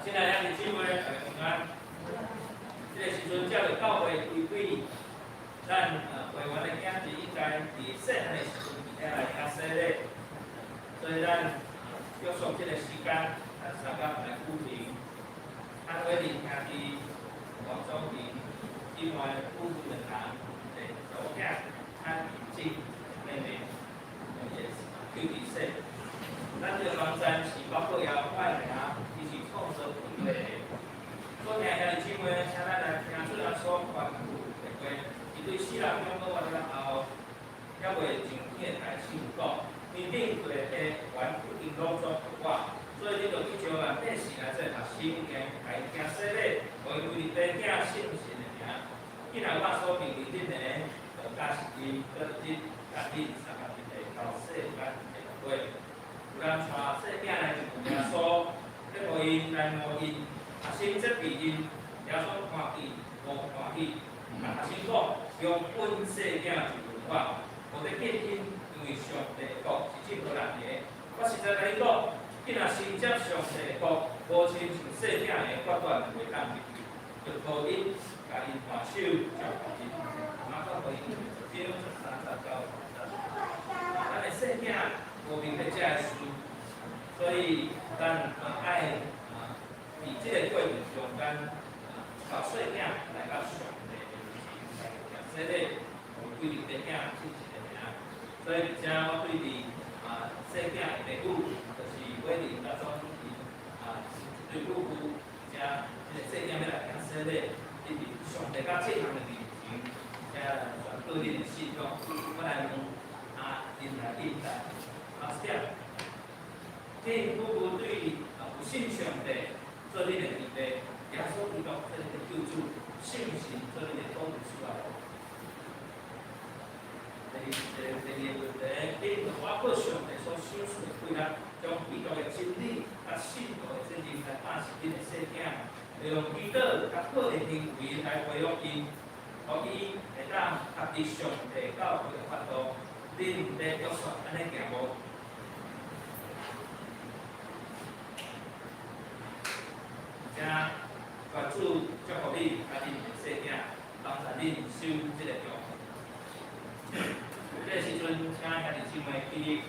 现在咱的姊妹平安。这个时阵，才会教会规规，咱会员的囝是应该伫细汉的时阵伫遐来较洗礼，所以咱约束这个时间，三个来。所以兄弟王总理另外部分的人，昨天他已经妹妹也有点说，咱这个网站是包括要外名，伊是创作团队。昨天兄弟姊妹，请咱来听出来所关注的话，伊对4人中国完了后，还袂上天台新讲，面顶做个原不应拢做我。所以你就去招人电视来做学生，来听说咧，我因为你囝信不信的名，既然我所面对恁的，就假是伊搁你甲你三个人到世间的话，有人带细囝来就耶稣，咧互因来摸因，学生这比因耶稣欢喜无欢喜，啊学生讲用本细囝就文化，无得见因，因为上帝国是真好人的，我实在甲你讲。既然先接上帝国，无亲像细囝的决断袂当入去，就靠因甲因换手照顾因，马到互因叫30到咱的细囝无明白这个事，所以咱爱伫这个过程中间，教细囝来到上帝的面前，来说咧，有规定细囝信息的名，所以而且我对伫细囝的父母。为领当中对父母加细囝要来听说咧，一直上帝甲这项的面前，加全个人的信仰，我来问因来应答。点，这父母对有信上帝做你的预备，耶稣基督做你的救主，信心做你的帮助出来。第二问题，你包括上帝所显示的规律。将基督的真理、甲信徒的真理来打实恁的细囝，利用基督甲好的行为来培养伊，互伊会当合伫上帝教会的法度，恁在约束安尼行无？请关注祝福你甲恁的细囝，帮助恁守这个约。这时阵，请兄弟姊妹去。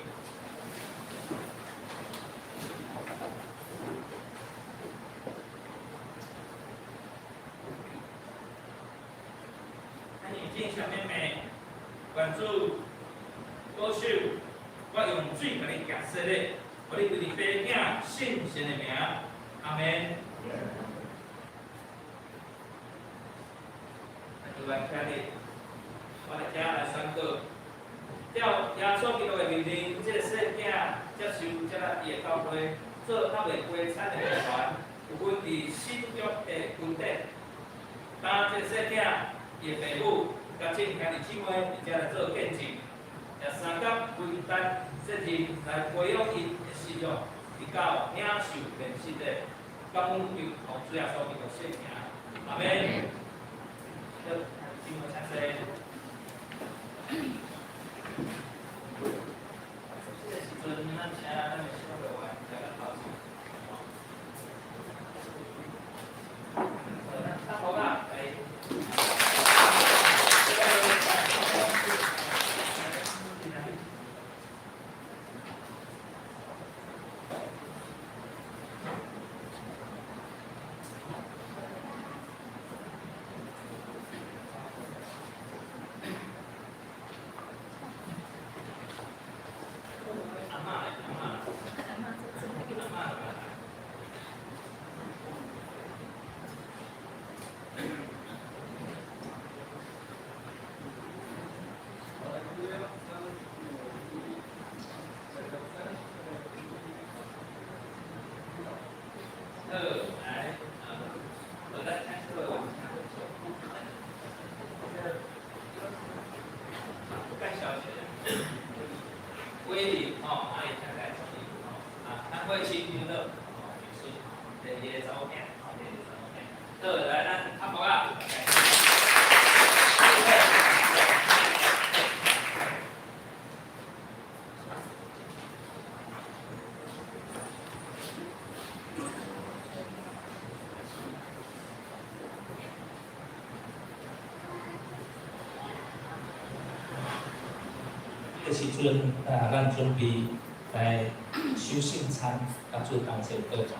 小妹妹，关注歌手，我用水甲你解释咧，互你对你爸囝信神的名，阿门。主来听你，我来遮来宣告，照耶稣基督的命令，这个细囝接受这个伊的教会，做较袂悲惨的会员，有阮伫新约的根底。当这个细囝伊的父母。甲这兄弟姊妹，而且来做见证，也三甲分担责任来培养因的信仰，直到领受现实的感恩与互主耶稣基督圣名。阿门。好，姊妹请坐。这个时阵，咱请咱的小会员来个头前。咱好啦，来。这时阵，咱准备来收圣餐，甲做同齐祷告。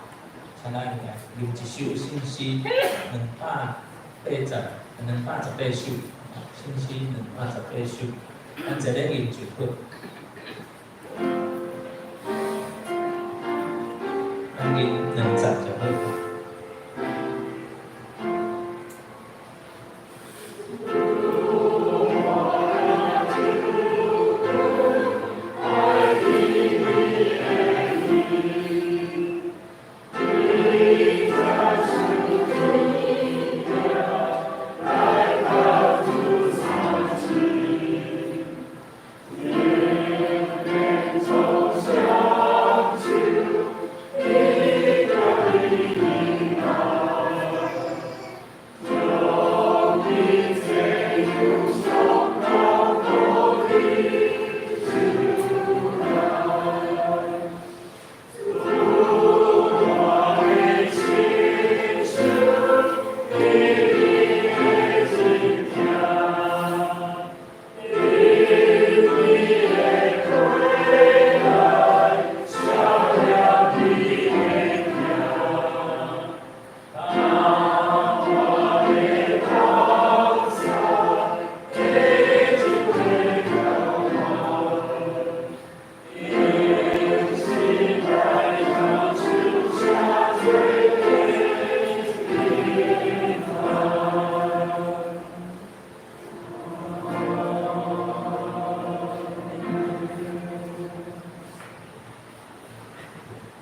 像咱念念一首信息218首，信息218首，咱一个念就好。咱念2节就好。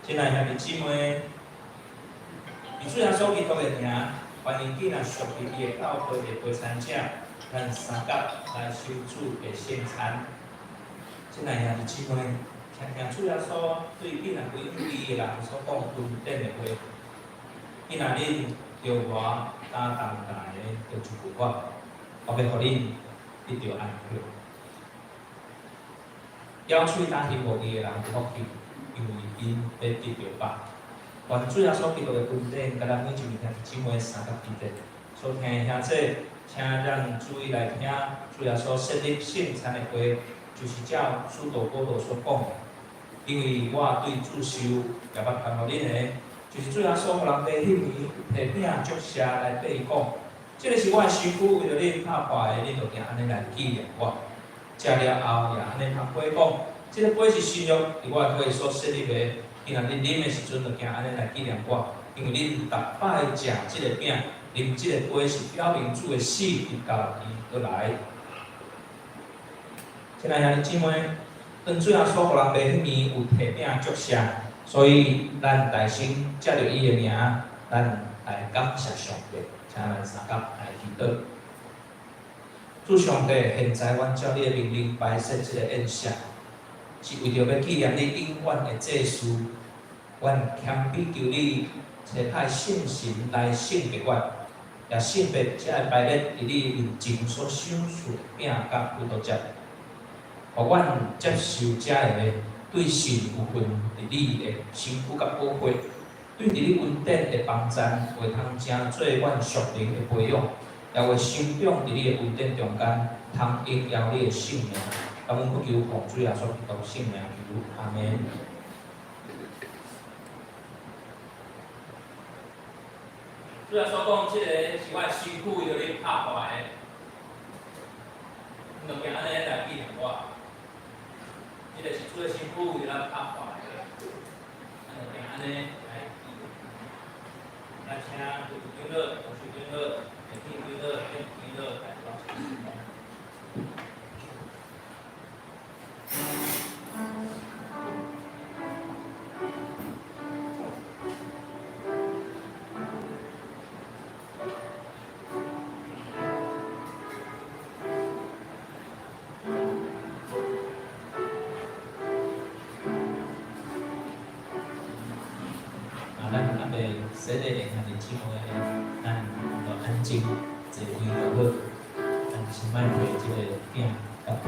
亲爱兄弟姊妹，以主耶稣基督的名，欢迎今日属于伊的教会的陪参者，咱三甲来守主的圣餐。亲爱兄弟姊妹，听听主耶稣对今日归依伊的人所讲恩典的话。今日恁着我担当大的着祝福我，我要互恁得到安息。要喙担心无义的人福气。因为因要得到吧。愿主耶稣基督的恩典，甲咱每一位兄弟姊妹三甲记得。所听的兄弟，请咱注意来听主耶稣设立圣餐的话，就是照使徒保罗所讲的。因为我对主受也捌传互恁的，就是主耶稣互人买迄年摕饼祝谢来对伊讲，这个是我的身躯，为着恁拍破的，恁着行安尼来纪念我。食了后也安尼通过讲。这个杯是新约，伫我的会所设立的。今仔日啉的时阵，就行安尼来纪念我，因为恁逐摆食这个饼，啉这个杯是表明主的死，直到伊倒来。亲爱兄弟姊妹，当主耶稣互人买迄年有摕饼祝谢，所以咱大心借着伊的名，咱来感谢上帝，请咱三甲来祈祷。主上帝，现在阮照你的命令摆设这个宴席。是为着要纪念你永远的祭司，阮谦卑求你差派圣神来圣别阮，也圣别才会摆列伫你面前所享受的饼甲葡萄汁，互阮接受这个对神有份伫你的身躯甲保护，对伫你恩典的帮赞，会通成做阮属灵的培养，也会成长伫你的恩典中间，通荣耀你的圣名。感恩不求奉主耶稣基督圣名求，阿门。主耶稣讲，这个是我的身躯，为着你拍破的，你着行安尼来纪念我。这个是主的身躯，为着咱拍破的，你着行安尼来纪念。来请主长老、董事长老、会长长老、副长老来主持。洗礼的兄弟姊妹，咱要安静坐位就好，咱先莫摕即个饼甲杯。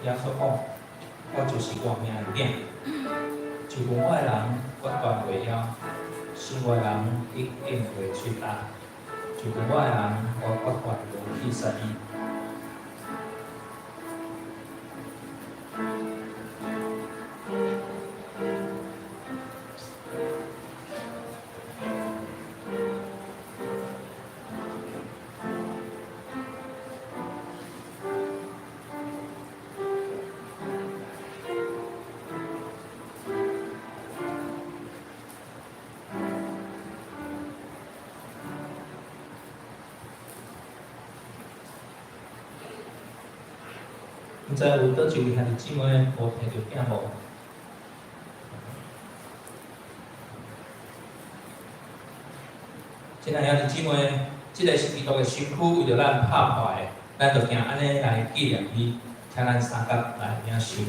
耶稣讲，我就是我命的鼎，就阮我的人，我断袂了；信我的人，一定袂吹打。就阮我的人，我断无去杀伊。毋知有倒一位兄弟姊妹无摕到饼无？亲爱兄弟姊妹，即个是基督的身躯，为着咱拍破的，咱就行安尼来纪念伊，请咱三角来领受。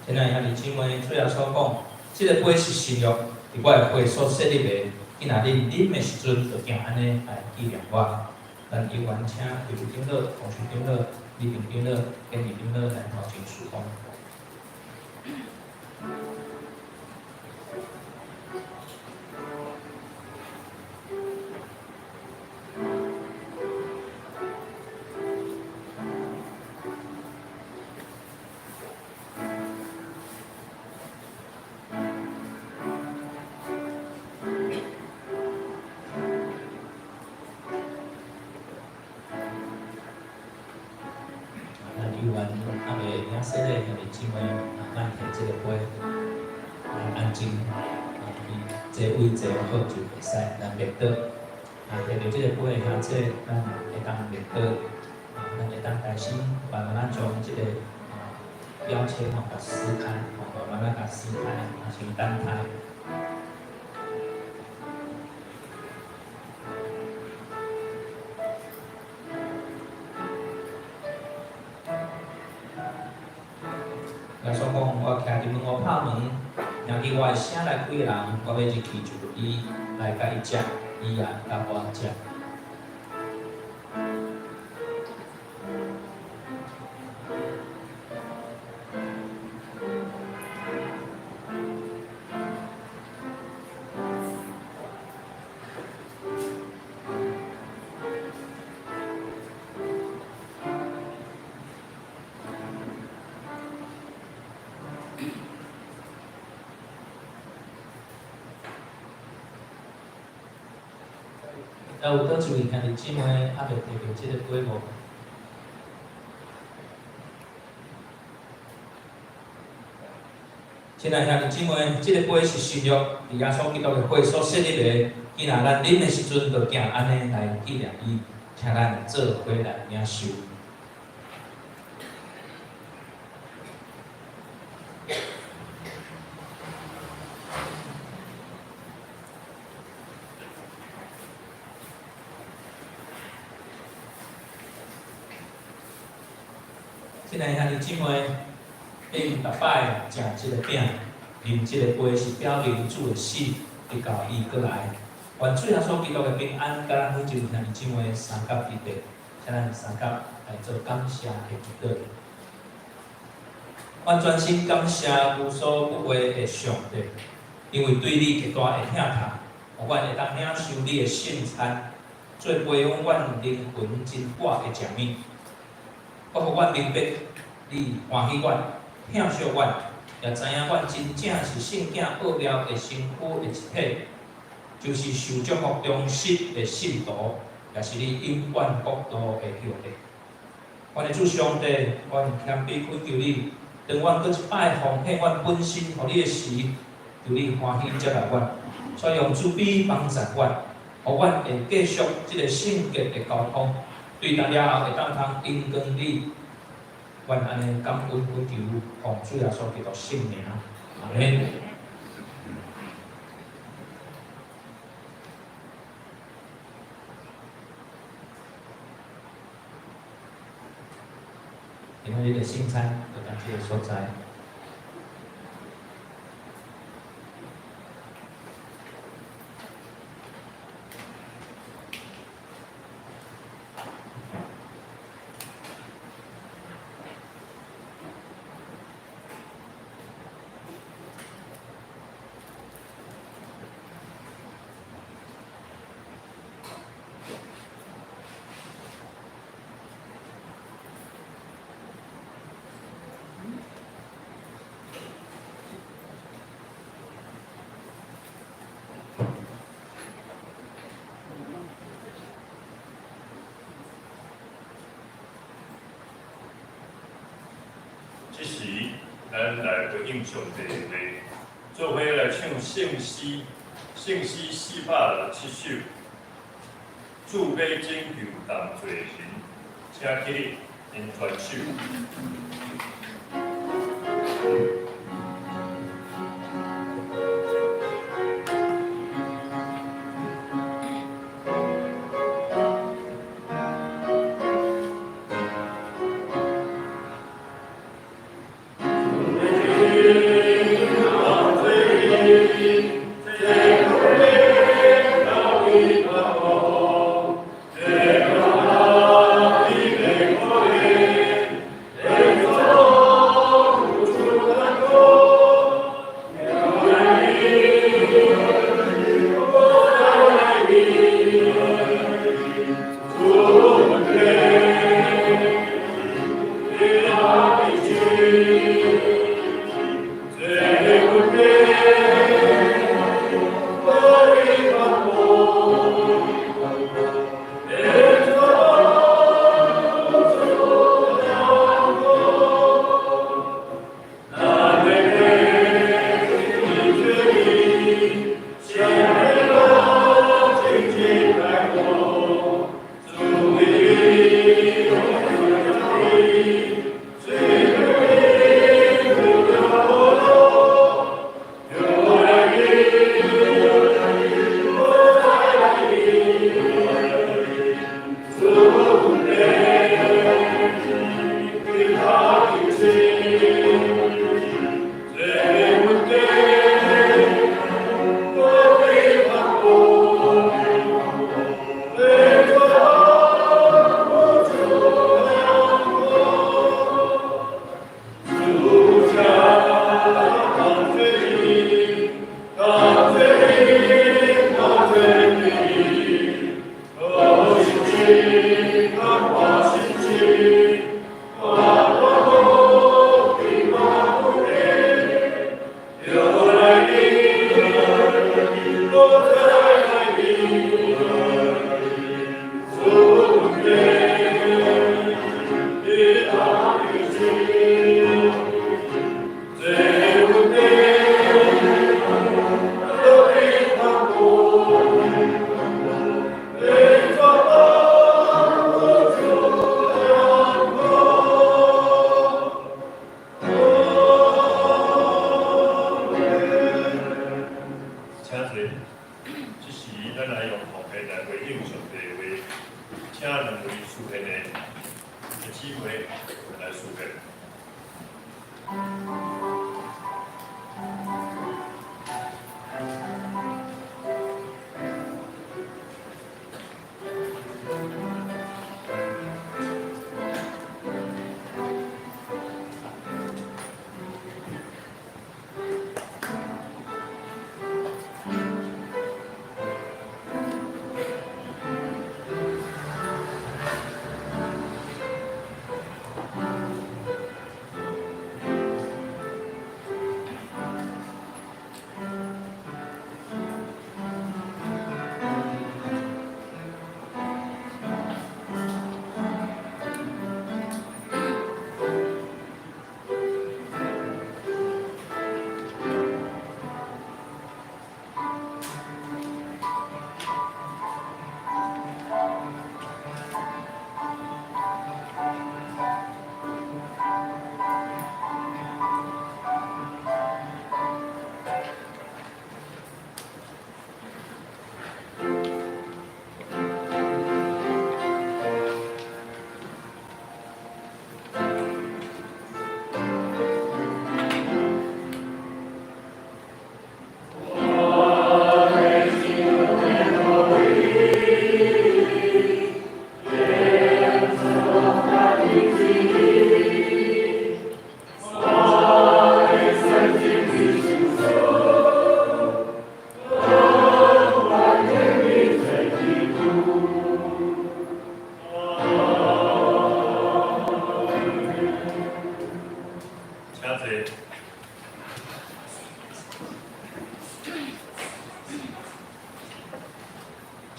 亲爱兄弟姊妹，主耶稣讲，即个杯是新约，伫我的会所设立的。今仔日啉的时阵，就行安尼来纪念我。咱永远请刘长老、洪水长老、李平长老、建义长老来头前侍奉。有缘阿袂领洗礼兄弟姊妹，咱摕即个杯，安静，坐位坐好就会使，咱灭倒。摕到即个杯的兄弟，咱会当灭倒，咱会当开始慢慢将即个标签甲撕开，慢慢甲撕开，先等开。耶稣讲：我徛伫门口拍门，听见我的声来开人，我要入去就伊来甲伊食，伊也甲我食。有倒一位兄弟姊妹还袂摕到即个杯无？亲爱兄弟姊妹，即个杯是新约，伫耶稣基督的会所设立的。既然咱啉的时阵，就行安尼来纪念伊，请咱做伙来领受。亲爱兄弟姊妹，因逐摆食即个饼，啉即个杯，是表明主的死，直到伊过来。愿主耶稣基督的平安，甲咱每一位兄弟姊妹三角伫地，请咱三角来做感谢的祈祷。阮全心感谢无所不为的上帝，因为对你极大的疼痛，互阮会当领受你的圣餐，做培养阮灵魂真饱的食物。我互阮明白，你欢喜阮，疼惜阮，也知影阮真正是圣囝奥妙的身躯的一体，就是受祝福忠实的信徒，也是你永远国度的后裔。阮的主上帝，阮谦卑恳求你，当阮搁一摆奉献阮本身，互你的时，求你欢喜接纳阮，采用慈悲帮助阮，互阮会继续即个圣洁的交通。对咱了后会当通因光你，愿安尼感恩恳求，奉主耶稣基督圣名，阿门。因为你的圣餐就当这个所在。这时，咱来回应上帝的话，做伙来唱圣诗407首，主要拯救当罪人，请起立，因全首。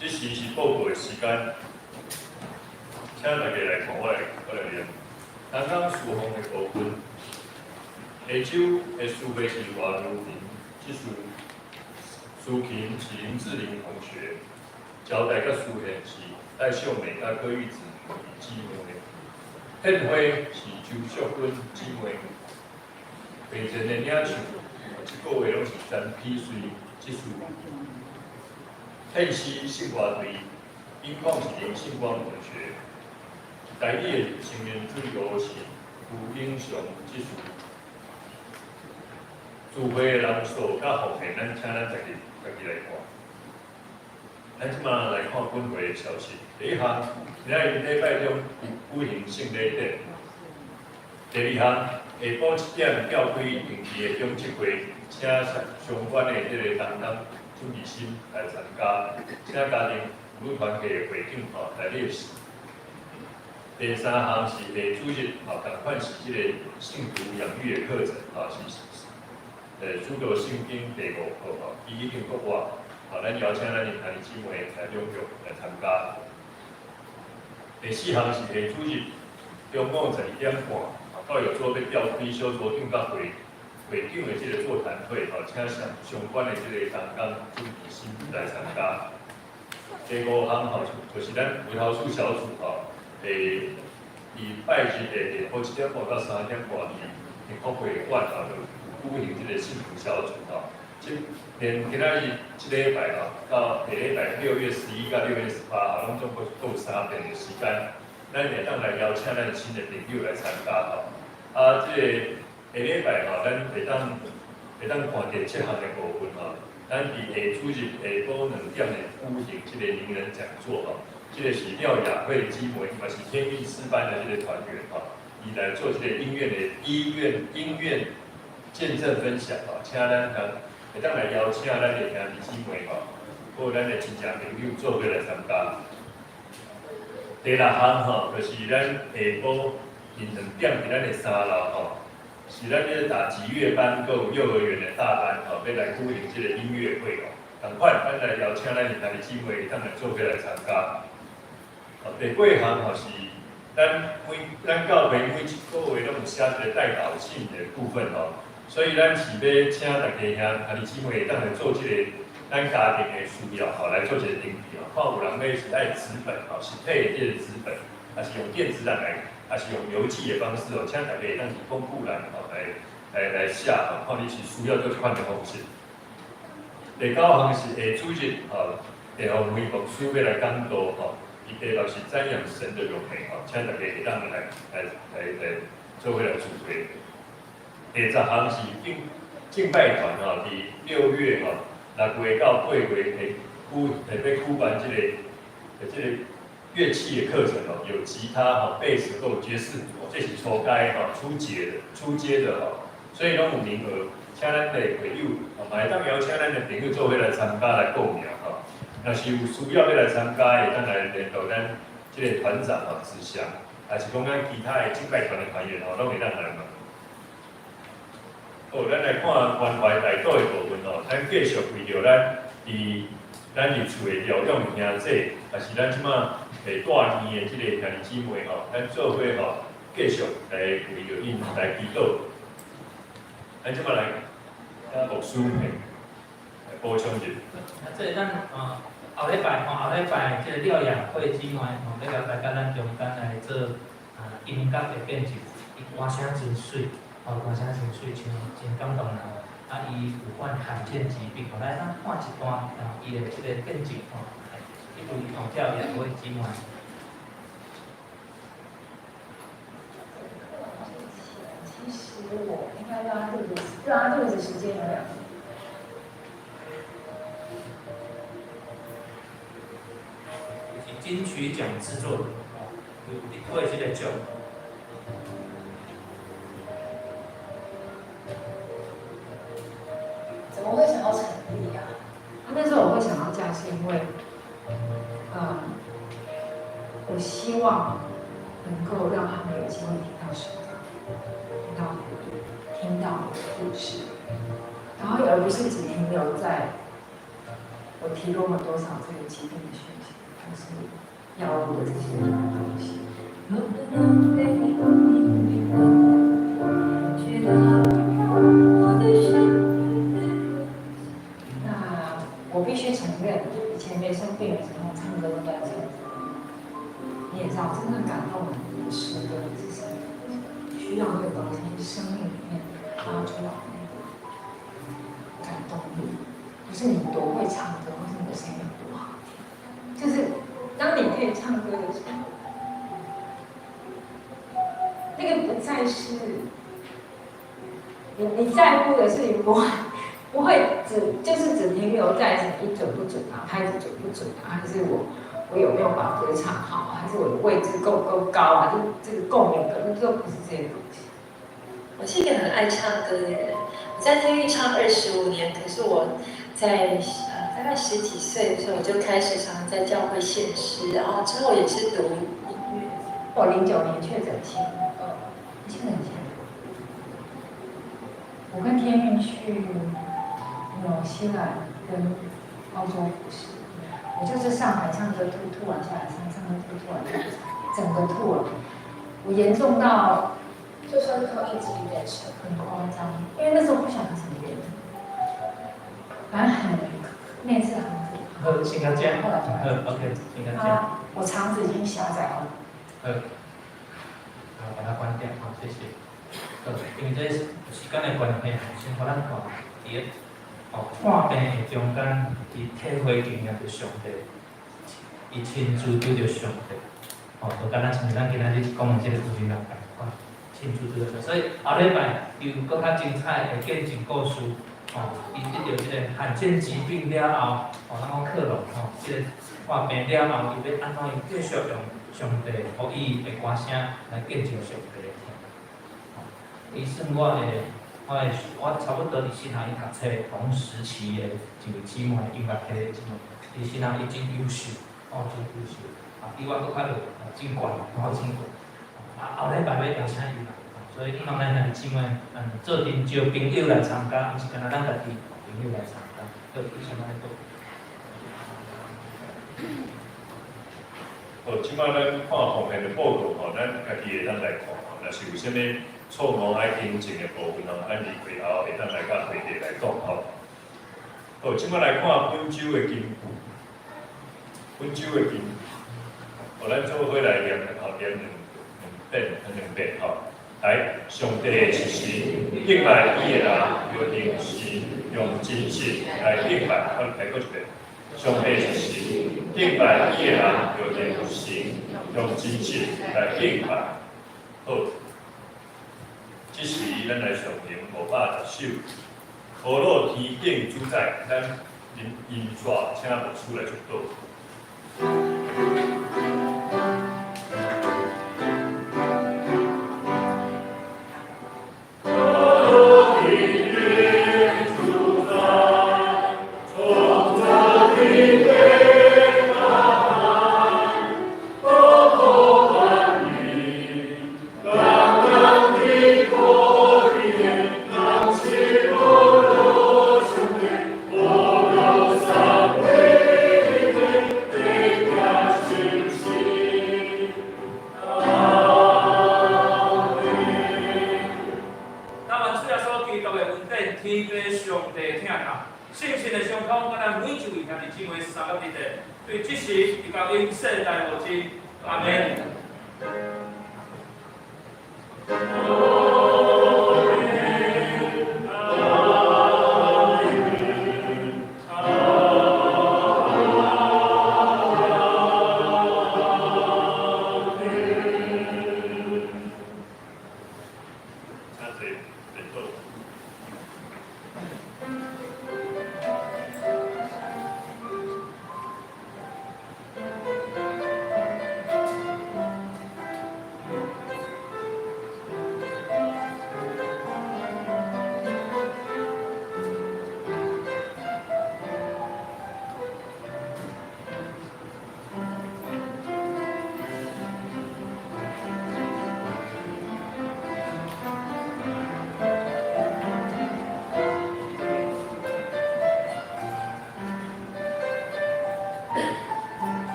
这时是报告的时间，请大家来看我来念。刚刚书红的部分，下周的书背是华如平，这书苏琴是林志玲同学，交代甲书宪是戴秀美甲柯玉子姊妹，献花是周淑君姊妹，平前的领唱，这个月拢是陈批水这书。献诗信华队，音控是林信光同学，台语的成员主流是胡英雄这书。聚会的人数甲方面，咱请咱家己来看。咱即马来看本会的消息。第一项，今仔日礼拜中举行圣礼典。第二项，下晡1点召开定期的中职会，请相关的这个担当准备心来参加，请家庭女团体的会长来列席。第三项是下主日同款是这个性徒养育的课程，是主导圣经第5课伊已经国外，咱邀请咱的兄弟姊妹来踴跃来参加。第四项是下主日中午12点半，教育组要调开小组长甲会长的这个座谈会，请相关的这个担当准备心来参加。第5项就是咱葡萄树小组礼拜日的下晡1点半到3点半伫国会馆举行这个幸福小组今仔日这礼拜到下礼拜6月11到6月18号，拢总共够3天的时间，咱会当来邀请咱的新的朋友来参加这个下礼拜咱会当看第7项的部分咱伫下主日下晡2点的举行这个名人讲座这个是廖雅慧姊妹，嘛是天韵诗班的这个团员伊来做这个音乐见证分享请咱会当来邀请咱的兄弟姊妹或咱的亲戚朋友做伙来参加。第6项就是咱下晡2点伫咱的3楼是咱这个打击乐班，还有幼儿园的大班要来举行这个音乐会赶快咱来邀请咱的兄弟姊妹当来做伙来参加。第8项是咱教会每一个月拢有写一个代祷信的部分所以咱是要请大家兄弟姊妹当来做这个咱家庭的需要来做一个登记看有人要是爱纸本实体的这个纸本，还是用电子档还是用邮寄的方式请大家当是公布栏来写看你是需要做这款的方式。第9项是下主日地方会牧师要来讲道伊题目是瞻仰神的荣美请大家会当来做伙来主会。第10项是敬拜团伫6月6月到8月要举办这个乐器的课程有吉他贝斯还有爵士鼓，这是初阶的所以拢有名额，请咱的会友嘛会当邀请咱的朋友做伙来参加来报名若是有需要要来参加的，当来联络咱这个团长志祥，还是讲咱其他的敬拜团的团员拢会当来问。咱来看关怀大道的部分咱继续为着咱入厝的疗养兄弟，还是咱即马大年的这个兄弟姊妹咱做伙继续来为着因来祈祷。咱即马来牧师来补充一下。这里咱后礼拜这个廖雅慧姊妹要交代甲咱中间来做音乐的变奏，伊歌声真水。歌声真水，真感动人。伊有患罕见疾病，来咱看一段伊的这个见证一位廖雅慧姊妹。其实我应该让他录的时间有2年。是金曲奖制作的，我也是在奖。怎么会想要成立啊？那时候我会想要这样，是因为，我希望能够让他们有机会听到神的，听到故事，然后而不是只停留在我提供了多少这个疾病的讯息，或是药物的这些东西。那我必须承认，以前没生病的时候，唱歌都在唱歌。你也知道，真正感动人的诗歌是什么？需要那个东西，生命里面发出来的那个感动力，不是你多会唱歌，或是你的声音多好听，就是当你可以唱歌的时候，那个不再是你在乎的事情，不会只停留在什么一准不准啊，拍子准不准啊，还是我有没有把歌唱好，还是我的位置够不够高啊？这个共鸣，可是都不是这些东西。我是一个很爱唱歌的人，我在天韵唱25年，可是我在大概10几岁的时候，我就开始常常在教会献诗，然后之后也是读音乐。我09年确诊前，确诊前，我跟天韵去纽西兰跟澳洲服侍。我就是上海唱歌吐完下来唱歌吐完下来整个吐了。我严重到就算靠意志力在撑，很夸张，因为那时候不晓得什么原因，反正那次很可怕。好，先到这。后来就OK， 先到这。我肠子已经狭窄了。好，把它关掉，好，谢谢。因为这时间的关系，先互咱看第一。看病的中间，伊体会经验着上帝，伊亲自拄着上帝，就敢若像咱今仔日讲的这个主持人共款，亲自拄着上帝。所以后礼拜有搁较精彩的见证故事，伊得着这个罕见疾病了后，咱讲克隆，这个看病了后，伊要安怎继续用上帝，互伊的歌声来见证上帝的天。伊算我差不多伫新行伊读册同时期的一位姊妹，音乐系的姊妹，伫新行伊真优秀，真优秀，比我搁较落真悬，真悬。后礼拜要邀请伊来，所以希望咱兄弟姊妹，做阵招朋友来参加，毋是干那咱家己朋友来参加，有什么来做？即摆咱看方面的报道咱家己会当来看若是有啥物错误爱更正的部分咱离开后会当来甲会地来讲好，即摆来看本周的经，咱做伙来念两遍来，上帝的是神，敬拜伊的人要用心、用真心来敬拜。来过一遍，上帝是神，敬拜伊的人要用心、用真心来敬拜。好。即时咱来上行510首，何洛天顶主宰，咱音刷请牧师来祝祷。对，即时一到因世代无知，阿门。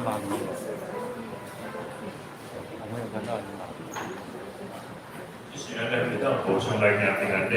忙的，我没有看到很忙。以前咱来到高雄来行平安礼。